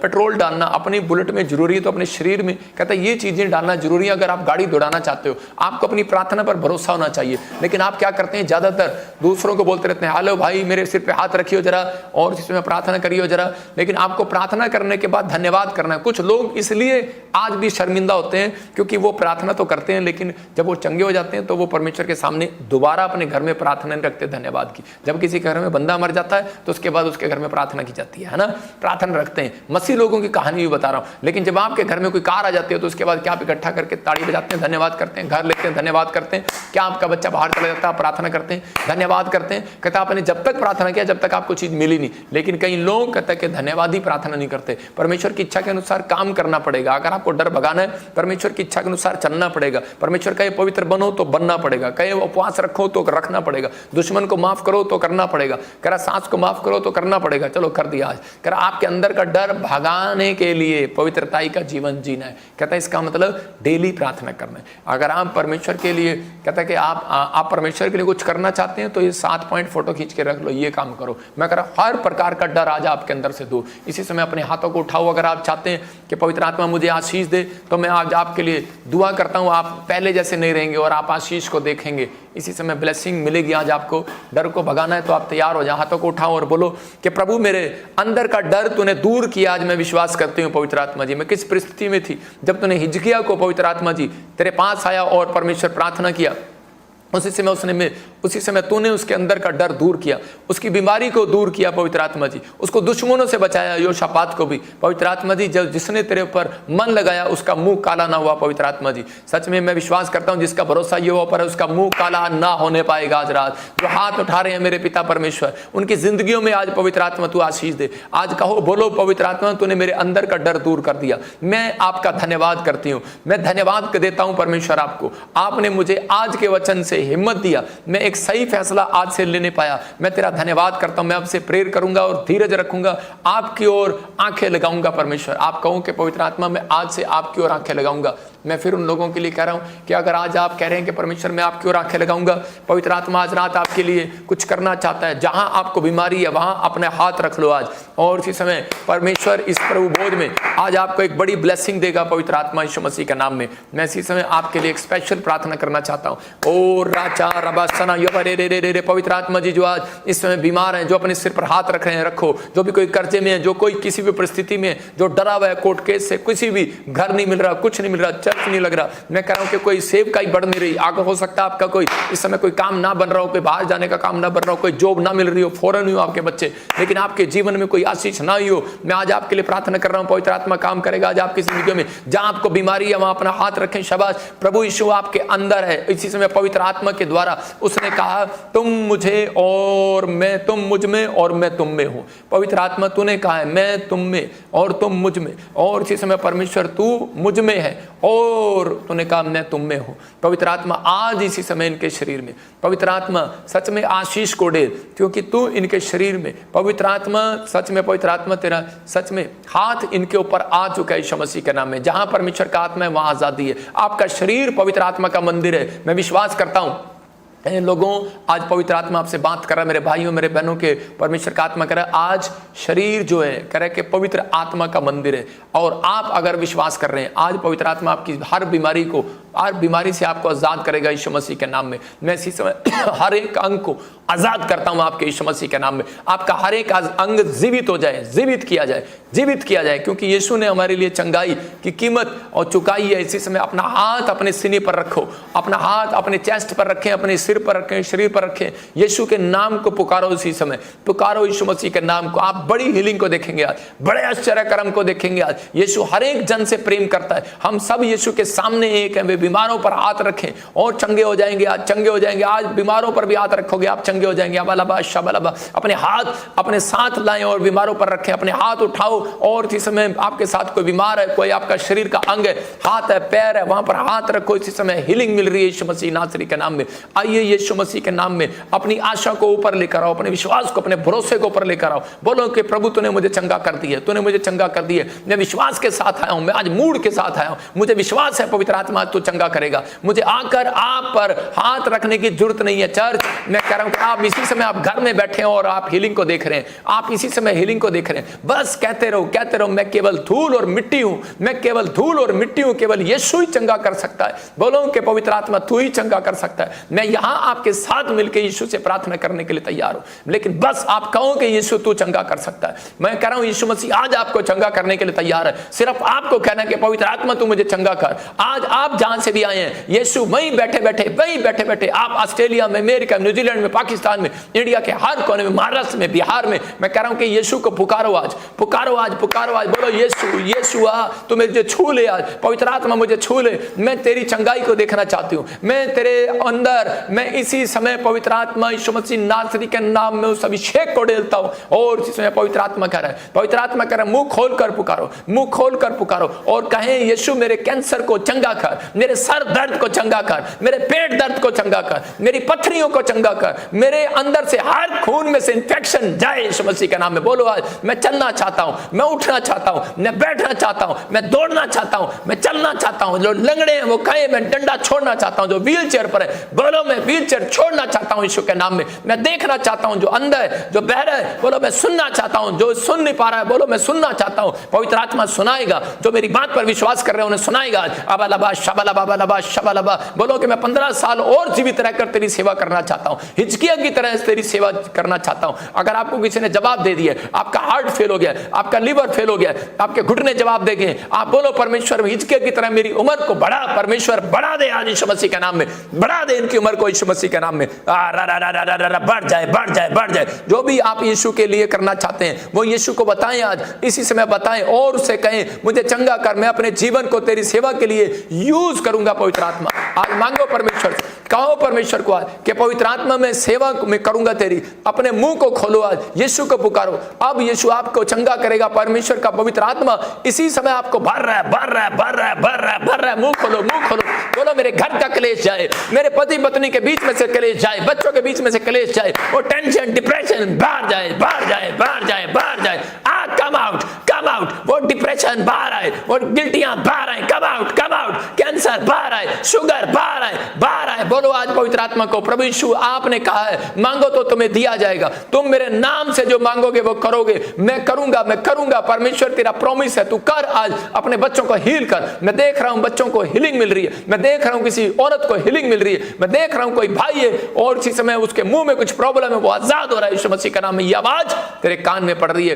पेट्रोल डालना अपनी बुलेट में जरूरी है, तो अपने शरीर में कहता है ये चीजें डालना जरूरी है। अगर आप गाड़ी दौड़ाना चाहते हो, आपको अपनी प्रार्थना पर भरोसा होना चाहिए। लेकिन आप क्या करते हैं, ज्यादातर दूसरों को बोलते रहते हैं, हेलो भाई मेरे सिर पे हाथ रखियो जरा और जिसमें प्रार्थना करियो जरा। लेकिन आपको प्रार्थना करने के बाद धन्यवाद करना है। कुछ लोग इसलिए आज भी शर्मिंदा होते हैं क्योंकि वो प्रार्थना तो करते हैं, लेकिन जब वो चंगे हो जाते हैं तो वो परमेश्वर के सामने दोबारा अपने घर में प्रार्थना नहीं रखते धन्यवाद की। जब किसी घर में बंदा मर जाता है तो उसके बाद उसके घर में प्रार्थना की जाती है ना, प्रार्थना रखते हैं। मसीह लोगों की कहानी भी बता रहा हूं। लेकिन जब आपके घर में कोई कार आ जाती है तो उसके बाद क्या आप इकट्ठा करके ताड़ी बजाते हैं, धन्यवाद करते हैं, घर लेते हैं, धन्यवाद करते हैं। क्या आपका बच्चा बाहर चला जाता है, प्रार्थना करते हैं, धन्यवाद करते हैं। कहता आपने जब तक प्रार्थना किया जब तक आपको चीज मिली नहीं। लेकिन कई लोग कहते हैं कि धन्यवाद ही प्रार्थना नहीं करते। परमेश्वर की इच्छा के अनुसार काम करना पड़ेगा। अगर आपको डर भगाना है, परमेश्वर परमेश्वर की इच्छा के अनुसार चलना पड़ेगा। परमेश्वर कहे पवित्र बनो तो बनना पड़ेगा, कहे उपवास रखो तो रखना पड़ेगा, दुश्मन को माफ करो तो करना पड़ेगा, कह रहा सास को माफ करो तो करना पड़ेगा, चलो कर दिया आज। कह रहा आपके अंदर का डर भगाने के लिए पवित्रताई का जीवन जीना है। कहता है इसका मतलब डेली प्रार्थना करना है। अगर आप परमेश्वर के लिए, कहता है कि आप परमेश्वर के लिए कुछ करना चाहते हैं तो ये 7 पॉइंट फोटो खींच के रख लो, ये काम करो। मैं कह रहा हर प्रकार का डर आज आपके अंदर से दूर। इसी समय अपने हाथों को उठाओ। अगर आप चाहते हैं कि पवित्र आत्मा मुझे आशीष दे तो मैं आज आपके लिए दुआ करता हूं। आप पहले जैसे नहीं रहेंगे और आप आशीष को देखेंगे। इसी समय ब्लेसिंग मिलेगी आज आपको। डर को भगाना है तो आप तैयार हो जाओ, हाथों को उठाओ और बोलो कि प्रभु मेरे अंदर का डर तूने दूर किया। आज मैं विश्वास करती हूँ पवित्र आत्मा जी, मैं किस परिस्थिति में थी जब तूने हिजकिय्याह को पवित्र आत्मा जी तेरे पास आया और परमेश्वर प्रार्थना किया, उसी समय तूने उसके अंदर का डर दूर किया, उसकी बीमारी को दूर किया पवित्र आत्मा जी, उसको दुश्मनों से बचाया। योशापात को भी पवित्र आत्मा जी, जब जिसने तेरे ऊपर मन लगाया उसका मुंह काला ना हुआ पवित्र आत्मा जी। सच में मैं विश्वास करता हूं जिसका भरोसा यहोवा पर है उसका मुंह काला ना होने पाएगा। आज रात जो हाथ उठा रहे हैं मेरे पिता परमेश्वर, उनकी जिंदगियों में आज पवित्र आत्मा तू आशीष दे। आज कहो, बोलो पवित्र आत्मा तूने मेरे अंदर का डर दूर कर दिया। मैं आपका धन्यवाद करती हूँ, मैं धन्यवाद देता हूँ परमेश्वर आपको। आपने मुझे आज के वचन से हिम्मत दिया, मैं एक सही फैसला आज से लेने पाया। मैं तेरा धन्यवाद करता हूं। मैं आपसे प्रेयर करूंगा और धीरज रखूंगा, आपकी ओर आंखें लगाऊंगा परमेश्वर। आप कहो कि पवित्र आत्मा मैं आज से आपकी ओर आंखें लगाऊंगा। मैं फिर उन लोगों के लिए कह रहा हूं कि अगर आज आप कह रहे हैं कि परमेश्वर मैं आपकी ओर आंखें लगाऊंगा, पवित्र आत्मा आज रात आपके लिए कुछ करना चाहता है। जहां आपको बीमारी है वहां अपने हाथ रख लो आज, और इसी समय परमेश्वर इस प्रभु बोध में आज आपको एक बड़ी ब्लेसिंग देगा पवित्र आत्मा यीशु मसीह के नाम में। मैं इसी समय आपके लिए एक स्पेशल प्रार्थना करना चाहता हूं। ओ राचा रबासना रे पवित्र आत्मा जी जो आज इस समय बीमार हैं, जो अपने सिर पर हाथ रख रहे हैं रखो, जो भी कोई कर्जे में है, जो कोई किसी भी परिस्थिति में, जो डरा हुआ है कोर्ट केस से, किसी भी घर नहीं मिल रहा, कुछ नहीं मिल रहा, चर्च नहीं लग रहा, मैं कह रहा हूं कि कोई सेवकाई बढ़ नहीं रही। आगे हो सकता है आपका कोई इस समय कोई काम ना बन रहा हो, कोई बाहर जाने का काम ना बन रहा हो, कोई जॉब ना मिल रही हो, फॉरेन हुई हो आपके बच्चे, लेकिन आपके जीवन में कोई आशीष ना हुई हो। मैं आज आपके लिए प्रार्थना कर रहा हूं, पवित्र आत्मा काम करेगा आज आपकी जिंदगी में। जहां आपको बीमारी है वहां अपना हाथ रखें। शाबाश, प्रभु यीशु आपके अंदर है। इसी समय पवित्र आत्मा के द्वारा उसने कहा तुम मुझे और मैं तुम मुझ में और मैं तुम में हूं। पवित्र आत्मा तूने कहा है मैं तुम में और तुम मुझ में, और इसी समय परमेश्वर तू मुझ में है और तूने कहा मैं तुम में हूं। पवित्र आत्मा आज इसी समय इनके शरीर में, पवित्र आत्मा सच में आशीष को दे, क्योंकि तू इनके शरीर में पवित्र आत्मा सच में, पवित्र आत्मा तेरा सच में हाथ इनके ऊपर आ चुका है यीशु मसीह के नाम में। जहां परमेश्वर का आत्मा है वहां आजादी है। आपका शरीर पवित्र आत्मा का मंदिर है। मैं विश्वास करता हूं लोगों आज पवित्र आत्मा आपसे बात कर रहा है, मेरे भाइयों मेरे बहनों के परमेश्वर का आत्मा कर रहा है। आज शरीर जो है कह रहा है कि पवित्र आत्मा का मंदिर है, और आप अगर विश्वास कर रहे हैं आज पवित्र आत्मा आपकी हर बीमारी से आपको आजाद करेगा यीशु मसीह के नाम में। मैं इसी समय हर एक अंग को आजाद करता हूं आपके यीशु मसीह के नाम में। आपका हर एक अंग जीवित हो जाए, जीवित किया जाए, क्योंकि यीशु ने हमारे लिए चंगाई की कीमत और चुकाई है। इसी समय अपना हाथ अपने सीने पर रखो, अपना हाथ अपने चेस्ट पर रखें, अपने सिर पर रखें, शरीर पर रखें। यीशु के नाम को पुकारो, इसी समय पुकारो यीशु मसीह के नाम को। आप बड़ी हीलिंग को देखेंगे आज, बड़े आश्चर्य कर्म को देखेंगे आज। यीशु हर एक जन से प्रेम करता है। हम सब यीशु के सामने एक हैं। वे बीमारों पर हाथ रखें और चंगे हो जाएंगे, आज चंगे हो जाएंगे। आज बीमारों पर भी हाथ रखोगे आप चंगे हो जाएंगे। अबालबा शबालबा, अपने हाथ अपने साथ लाएं और बीमारों पर रखें। अपने हाथ उठाओ, और इसी समय आपके साथ कोई बीमार है, कोई आपका शरीर का अंग है, हाथ है, पैर है, वहां पर हाथ रखो। इसी समय हीलिंग मिल रही है यीशु मसीह नासरी के नाम में। आइए यीशु मसीह के नाम में अपनी आशा को ऊपर लेकर आओ, अपने विश्वास को, अपने भरोसे को ऊपर लेकर आओ। बोलो कि प्रभु तूने मुझे चंगा कर दिया, तूने मुझे चंगा कर दिया। मैं विश्वास के साथ आया हूं, मैं आज मूड के साथ आया हूं। मुझे विश्वास है पवित्र आत्मा तू चंगा करेगा। मुझे आकर आप पर हाथ रखने की जरूरत नहीं है। चर्च मैं कह रहा हूं कि आप इसी समय आप घर में बैठे हैं और आप हीलिंग को देख रहे हैं। आप इसी समय हीलिंग को देख रहे हैं। बस कहते रहो मैं केवल धूल और मिट्टी हूं, मैं केवल धूल और मिट्टी हूं। केवल यीशु ही चंगा कर सकता है। बोलो कि पवित्र आत्मा तू ही चंगा कर सकता है। मैं यहां आपके साथ मिलकर यीशु से प्रार्थना करने के लिए तैयार हूं, लेकिन बस आप कहो कि यीशु तू चंगा कर सकता है। मैं कह रहा हूं यीशु मसीह आज आपको चंगा करने के लिए तैयार है। सिर्फ आपको कहना है कि पवित्र आत्मा तू मुझे चंगा कर। आज आप जहां से भी आए हैं। यीशु वहीं बैठे बैठे आप ऑस्ट्रेलिया में, अमेरिका में, न्यूजीलैंड में, पाकिस्तान में, इंडिया के हर कोने में, महाराष्ट्र में, बिहार में, मैं कह रहा हूं कि यीशु को पुकारो आज, पुकारो आज, पुकारो आज। बोलो यीशु आ, तू मुझे छू ले आज, पवित्र आत्मा मुझे छू ले। मैं तेरी चंगाई को देखना चाहती हूँ। मैं तेरे अंदर, मैं इसी समय पवित्र आत्मा यीशु मसीह नासरी के नाम में उस अभिषेक को डेलता हूँ। और इसी समय पवित्र आत्मा कह रहा है, पवित्र आत्मा कह रहा है, मुंह खोल कर पुकारो, मुंह खोल कर पुकारो और कहें यीशु मेरे कैंसर को चंगा कर, मेरे सर दर्द को चंगा कर, मेरे पेट दर्द को चंगा कर, मेरी पथरियों को चंगा कर, मेरे अंदर से हर खून में से इंफेक्शन जाए यीशु मसीह के नाम में। बोलो आज, मैं चलना चाहता हूं, मैं उठना चाहता हूं, मैं बैठना चाहता हूं, मैं दौड़ना चाहता हूं, मैं चलना चाहता हूं। जो लंगड़े हैं वो कहे मैं डंडा छोड़ना चाहता हूं, जो व्हील चेयर पर है बोलो मैं व्हील चेयर छोड़ना चाहता हूं यीशु के नाम में। मैं देखना चाहता हूं, जो अंधा है, जो बहरा है, बोलो मैं सुनना चाहता हूं, जो सुन नहीं पा रहा है बोलो मैं सुनना चाहता हूं। पवित्र आत्मा सुनाएगा, जो मेरी बात पर विश्वास कर रहे हैं उन्हें सुनाएगा। अबालबा शबालबा बालबा शबालबा, बोलो कि मैं 15 साल और जीवित रहकर तेरी सेवा करना चाहता हूं, हिजकिय्याह की तरह तेरी सेवा करना चाहता हूं। अगर आपको किसी ने जवाब दे दिया, आपका हार्ट फेल हो गया, आपका लीवर फेल हो गया, आपके घुटने जवाब दे गए, आप बोलो परमेश्वर हिजकिय्याह की तरह मेरी उम्र को बढ़ा, परमेश्वर बढ़ा दे आज यीशु मसीह के नाम में, बढ़ा दे इनकी उम्र को यीशु मसीह के नाम में। बढ़ जाए, बढ़ जाए, बढ़ जाए। जो भी आप यीशु के लिए करना चाहते हैं वो यीशु को बताएं, आज इसी समय बताएं और उससे कहें मुझे चंगा कर, मैं अपने जीवन को तेरी सेवा के लिए यूज करूंगा। पवित्र आत्मा आज मांगो परमेश्वर, कहो परमेश्वर को आज कि पवित्र आत्मा में सेवा में करूंगा तेरी। अपने मुंह को खोलो, आज यीशु को पुकारो। अब यीशु आपको चंगा करेगा। परमेश्वर का पवित्र आत्मा इसी समय आपको भर रहा है, भर रहा है, भर रहा है, भर रहा है, भर रहा है। मुंह खोलो, मुंह खोलो, बोलो मेरे घर का कलेश जाए, मेरे पति पत्नी के बीच में से कलेश जाए, बच्चों के बीच में से कलेश जाए, वो टेंशन डिप्रेशन बाहर जाए, बाहर जाए, बाहर जाए, बाहर जाए। Come out, come out. वो डिप्रेशन बाहर आए, वो गिल्टियां बाहर आए, come out, come out. Cancer बाहर आए, शुगर बाहर आए, बाहर आए। बोलो आज पवित्र आत्मा को, प्रभु यीशु आपने कहा है मांगो तो तुम्हें दिया जाएगा, तुम मेरे नाम से जो मांगोगे वो करोगे। मैं करूंगा, मैं करूंगा। परमेश्वर तेरा प्रॉमिस है, तू कर। आज अपने बच्चों को हील कर। मैं देख रहा हूं बच्चों को हीलिंग मिल रही है, मैं देख रहा हूं किसी औरत को हीलिंग मिल रही है, मैं देख रहा हूं कोई भाई है और इसी समय उसके मुंह में कुछ प्रॉब्लम है, वो आजाद हो रहा है यीशु मसीह का नाम में। ये आवाज तेरे कान में पड़ रही है,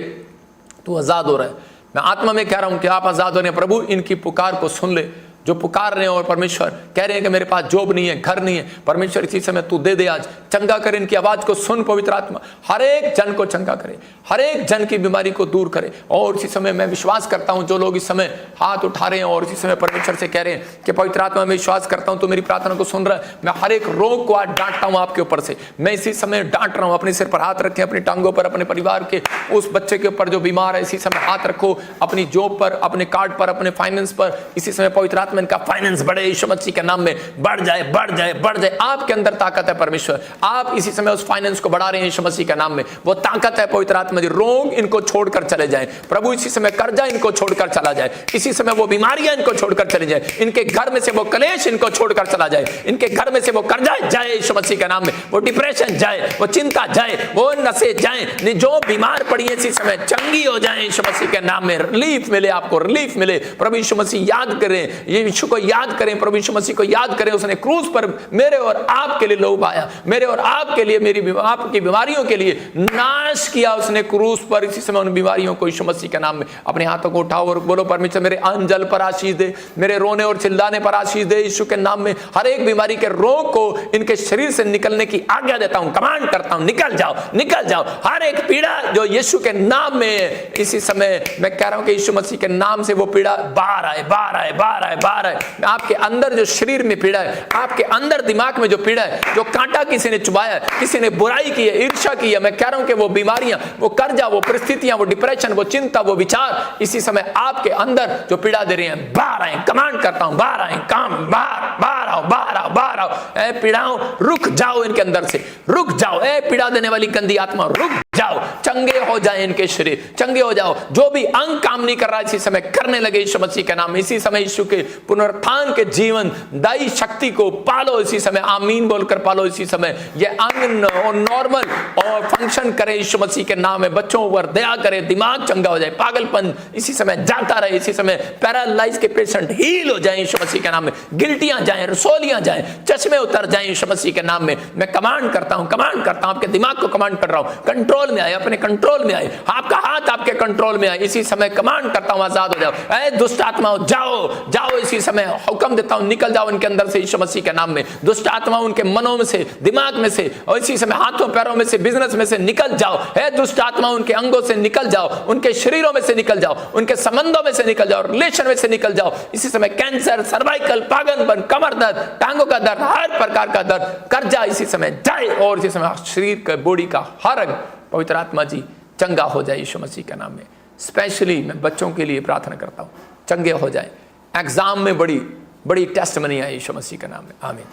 तू आजाद हो रहा है। मैं आत्मा में कह रहा हूं कि आप आजाद हो रहे हैं। प्रभु इनकी पुकार को सुन ले, जो पुकार रहे हैं और परमेश्वर कह रहे हैं कि मेरे पास जॉब नहीं है, घर नहीं है। परमेश्वर इसी समय तू दे दे, आज चंगा करे। इनकी आवाज को सुन पवित्र आत्मा, हर एक जन को चंगा करे, हर एक जन की बीमारी को दूर करे। और इसी समय मैं विश्वास करता हूं जो लोग इस समय हाथ उठा रहे हैं और इसी समय परमेश्वर से कह रहे हैं कि पवित्र आत्मा मैं विश्वास करता हूं तो मेरी प्रार्थना को सुन रहा है। मैं हर एक रोग को आज डांटता हूं आपके ऊपर से, मैं इसी समय डांट रहा हूं। अपने सिर पर हाथ रखें, अपनी टांगों पर, अपने परिवार के उस बच्चे के ऊपर जो बीमार है इसी समय हाथ रखो, अपनी जॉब पर, अपने कार्ड पर, अपने फाइनेंस पर। इसी समय पवित्र आत्मा इनका फाइनेंस बढ़े यीशु मसीह के नाम में, बढ़ जाए, बढ़ जाए, बढ़ जाए। आपके अंदर ताकत है परमेश्वर, आप इसी समय उस फाइनेंस को बढ़ा रहे हैं यीशु मसीह के नाम में। वो ताकत है पवित्र आत्मा दी। रोग इनको छोड़कर चले जाए प्रभु, इसी समय कर्जा इनको छोड़कर चला जाए, इसी समय वो बीमारियां इनको छोड़कर चली जाए, इनके घर में से वो कलेश इनको छोड़कर चला जाए, इनके घर में से वो कर्जा जाए यीशु मसीह के नाम में, वो डिप्रेशन जाए, वो चिंता जाए, वो नशे जाए। जो बीमार पड़ी है इसी समय चंगी हो जाए यीशु मसीह के नाम में। रिलीफ मिले, आपको रिलीफ मिले। प्रभु यीशु मसीह याद करें, यीशु को याद करें, प्रभु यीशु मसीह को याद करें। उसने क्रूस पर मेरे और आपके लिए लहू बहाया, मेरे और आपके लिए, मेरी आपकी बीमारियों के लिए नाश किया उसने क्रूस पर। इसी समय उन बीमारियों को यीशु मसीह के नाम में अपने हाथों को उठाओ और बोलो परमेश्वर मेरे अन्न जल पर आशीष दे, मेरे रोने और चिल्लाने पर आशीष दे यीशु के नाम में। हर एक बीमारी के रोग को इनके शरीर से निकलने की आज्ञा देता हूं, कमांड करता हूं, निकल जाओ, निकल जाओ। हर एक पीड़ा जो यीशु के नाम में है इसी समय मैं कह रहा हूं कि यीशु मसीह के नाम से वो पीड़ा बाहर आए, बाहर आए, बाहर आए, बाहर आए। आपके अंदर जो शरीर में पीड़ा है, आपके अंदर दिमाग में जो पीड़ा है, जो कांटा किसी ने चुभाया, किसी ने बुराई की है, ईर्ष्या की है, मैं कह रहा हूं कि वो बीमारियां, वो कर्जा, वो परिस्थितियां, वो डिप्रेशन, वो चिंता, वो विचार इसी समय आपके अंदर जो पीड़ा दे रही हैं बाहर आए। कमांड करता हूं बाहर आए, काम बाहर, बाहर आओ, बाहर आओ, बाहर आओ। ए पीड़ाओं रुक जाओ, इनके अंदर से रुक जाओ। ए पीड़ा देने वाली गंदी आत्मा रुक जाओ, चंगे हो जाए इनके शरीर, चंगे हो जाओ। जो भी अंग काम नहीं कर रहा इसी समय करने लगे यीशु मसीह के नाम में। इसी समय यीशु के पुनरुत्थान के जीवन दाई शक्ति को पालो इसी समय, आमीन बोलकर पालो इसी समय। ये अंग और नॉर्मल और फंक्शन करे यीशु मसीह के नाम में। बच्चों पर दया करे, दिमाग चंगा हो जाए, पागलपन इसी समय जाता रहे इसी समय। पैरालाइज के पेशेंट हील हो जाए यीशु मसीह के नाम में। गिल्टियां जाए, रसोलियां जाए, चश्मे उतर जाए यीशु मसीह के नाम में। मैं कमांड करता हूं, कमांड करता हूं, आपके दिमाग को कमांड कर रहा हूं, कंट्रोल में आए, अपने कंट्रोल में आए, आपका हाथ आपके कंट्रोल में आए। इसी समय कमांड करता हूं, आजाद हो जाओ। ऐ दुष्ट आत्माओं, जाओ जाओ, इसी समय हुक्म देता हूं, निकल जाओ उनके अंदर से यीशु मसीह के नाम में। दुष्ट आत्माओं उनके मनों में से, दिमाग में से, और इसी समय हाथों पैरों में से, बिजनेस में से निकल जाओ। ऐ दुष्ट आत्माओं उनके अंगों से निकल जाओ, उनके शरीरों में से निकल जाओ, उनके संबंधों में से निकल जाओ, रिलेशन में से निकल जाओ। इसी समय कैंसर, सर्वाइकल, पागलपन, कमर दर्द, टांगों का दर्द, हर प्रकार का दर्द कर जा इसी समय जाए। और इसी समय शरीर का, बॉडी का हर अंग पवित्र आत्मा जी चंगा हो जाए यीशु मसीह के नाम में। स्पेशली मैं बच्चों के लिए प्रार्थना करता हूँ, चंगे हो जाए, एग्जाम में बड़ी बड़ी टेस्ट बनी है यीशु मसीह के नाम में, आमीन।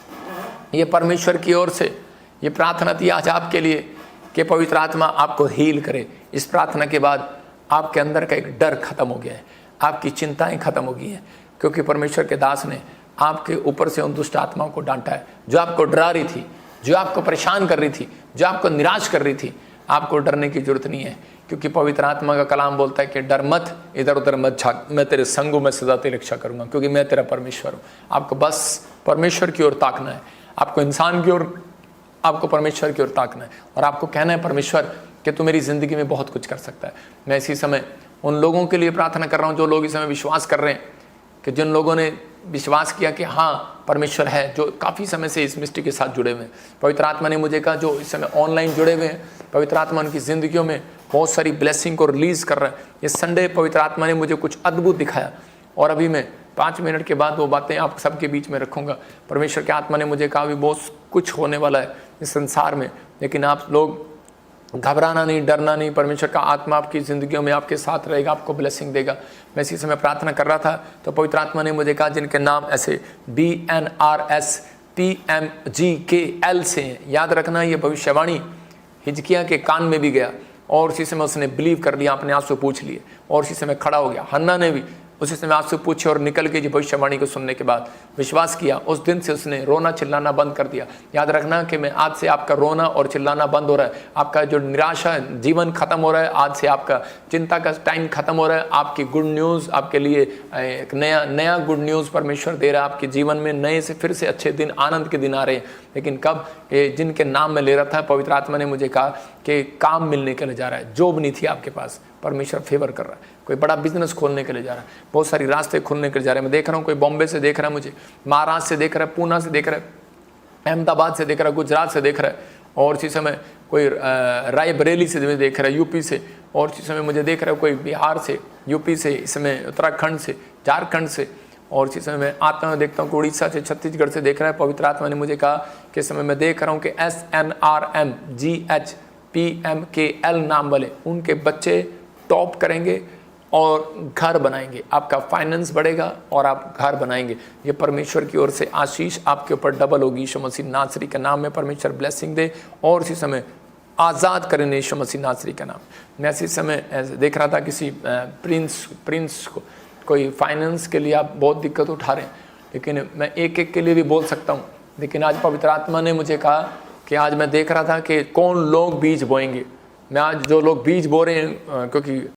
ये परमेश्वर की ओर से ये प्रार्थना थी आज आपके लिए कि पवित्र आत्मा आपको हील करे। इस प्रार्थना के बाद आपके अंदर का एक डर खत्म हो गया है, आपकी चिंताएं खत्म हो गई हैं, क्योंकि परमेश्वर के दास ने आपके ऊपर से उन दुष्ट आत्माओं को डांटा है जो आपको डरा रही थी, जो आपको परेशान कर रही थी, जो आपको निराश कर रही थी। आपको डरने की जरूरत नहीं है, क्योंकि पवित्र आत्मा का कलाम बोलता है कि डर मत, इधर उधर मत झाँक, मैं तेरे संग हूं, मैं सदा तेरी रक्षा करूंगा, क्योंकि मैं तेरा परमेश्वर हूँ। आपको बस परमेश्वर की ओर ताकना है, आपको इंसान की ओर, आपको परमेश्वर की ओर ताकना है, और आपको कहना है परमेश्वर कि तू मेरी ज़िंदगी में बहुत कुछ कर सकता है। मैं इसी समय उन लोगों के लिए प्रार्थना कर रहा हूँ जो लोग इस समय विश्वास कर रहे हैं, कि जिन लोगों ने विश्वास किया कि हाँ परमेश्वर है, जो काफ़ी समय से इस मिस्ट्री के साथ जुड़े हुए हैं। पवित्र आत्मा ने मुझे कहा जो इस समय ऑनलाइन जुड़े हुए हैं, पवित्र आत्मा उनकी ज़िंदगियों में बहुत सारी ब्लेसिंग को रिलीज़ कर रहा है। ये संडे पवित्र आत्मा ने मुझे कुछ अद्भुत दिखाया, और अभी मैं 5 मिनट के बाद वो बातें आप सबके बीच में रखूँगा। परमेश्वर के आत्मा ने मुझे कहा अभी बहुत कुछ होने वाला है इस संसार में, लेकिन आप लोग घबराना नहीं, डरना नहीं। परमेश्वर का आत्मा आपकी ज़िंदगियों में आपके साथ रहेगा, आपको ब्लेसिंग देगा। मैं इसी समय प्रार्थना कर रहा था तो पवित्र आत्मा ने मुझे कहा जिनके नाम ऐसे BNRSPMGKL से हैं, याद रखना ये भविष्यवाणी हिजकिया के कान में भी गया, और उसी समय उसने बिलीव कर लिया, अपने आप से पूछ लिए, और उसी समय खड़ा हो गया। हन्ना ने भी उसी समय आपसे पूछे और निकल के जो भविष्यवाणी को सुनने के बाद विश्वास किया, उस दिन से उसने रोना चिल्लाना बंद कर दिया। याद रखना कि मैं आज से आपका रोना और चिल्लाना बंद हो रहा है, आपका जो निराशा जीवन खत्म हो रहा है, आज से आपका चिंता का टाइम खत्म हो रहा है। आपकी गुड न्यूज़ आपके लिए एक नया गुड न्यूज़ परमेश्वर दे रहा है। आपके जीवन में नए से फिर से अच्छे दिन, आनंद के दिन आ रहे हैं। लेकिन कब, जिनके नाम में ले रहा था, पवित्र आत्मा ने मुझे कहा कि काम मिलने के लिए जा रहा है। जॉब नहीं थी आपके पास, परमेश्वर फेवर कर रहा है। कोई बड़ा बिजनेस खोलने के लिए जा रहा है, बहुत सारी रास्ते खुलने के लिए जा रहे हैं। मैं देख रहा हूँ कोई बॉम्बे से देख रहा है मुझे, महाराष्ट्र से देख रहा है, पूना से देख रहा है, अहमदाबाद से देख रहा है, गुजरात से देख रहा है, और इसी समय कोई रायबरेली से देख रहा है, यूपी से, और इसी समय मुझे देख रहा है कोई बिहार से, यूपी से, इस समय उत्तराखंड से, झारखंड से, और इसी समय मैं आता हूँ देखता हूँ उड़ीसा से, छत्तीसगढ़ से देख रहा है। पवित्र आत्मा ने मुझे कहा कि इस समय मैं देख रहा हूँ कि SNRMGHPMKL नाम वाले उनके बच्चे टॉप करेंगे और घर बनाएंगे। आपका फाइनेंस बढ़ेगा और आप घर बनाएंगे। ये परमेश्वर की ओर से आशीष आपके ऊपर डबल होगी। यीशु मसीह नासरी के नाम में परमेश्वर ब्लेसिंग दे, और इसी समय आज़ाद करें यीशु मसीह नासरी का नाम। मैं इसी समय देख रहा था किसी प्रिंस को, कोई फाइनेंस के लिए आप बहुत दिक्कत उठा रहे हैं, लेकिन मैं एक के लिए भी बोल सकता हूँ। लेकिन आज पवित्र आत्मा ने मुझे कहा कि आज मैं देख रहा था कि कौन लोग बीज बोएंगे। मैं आज जो लोग बीज बो रहे हैं, क्योंकि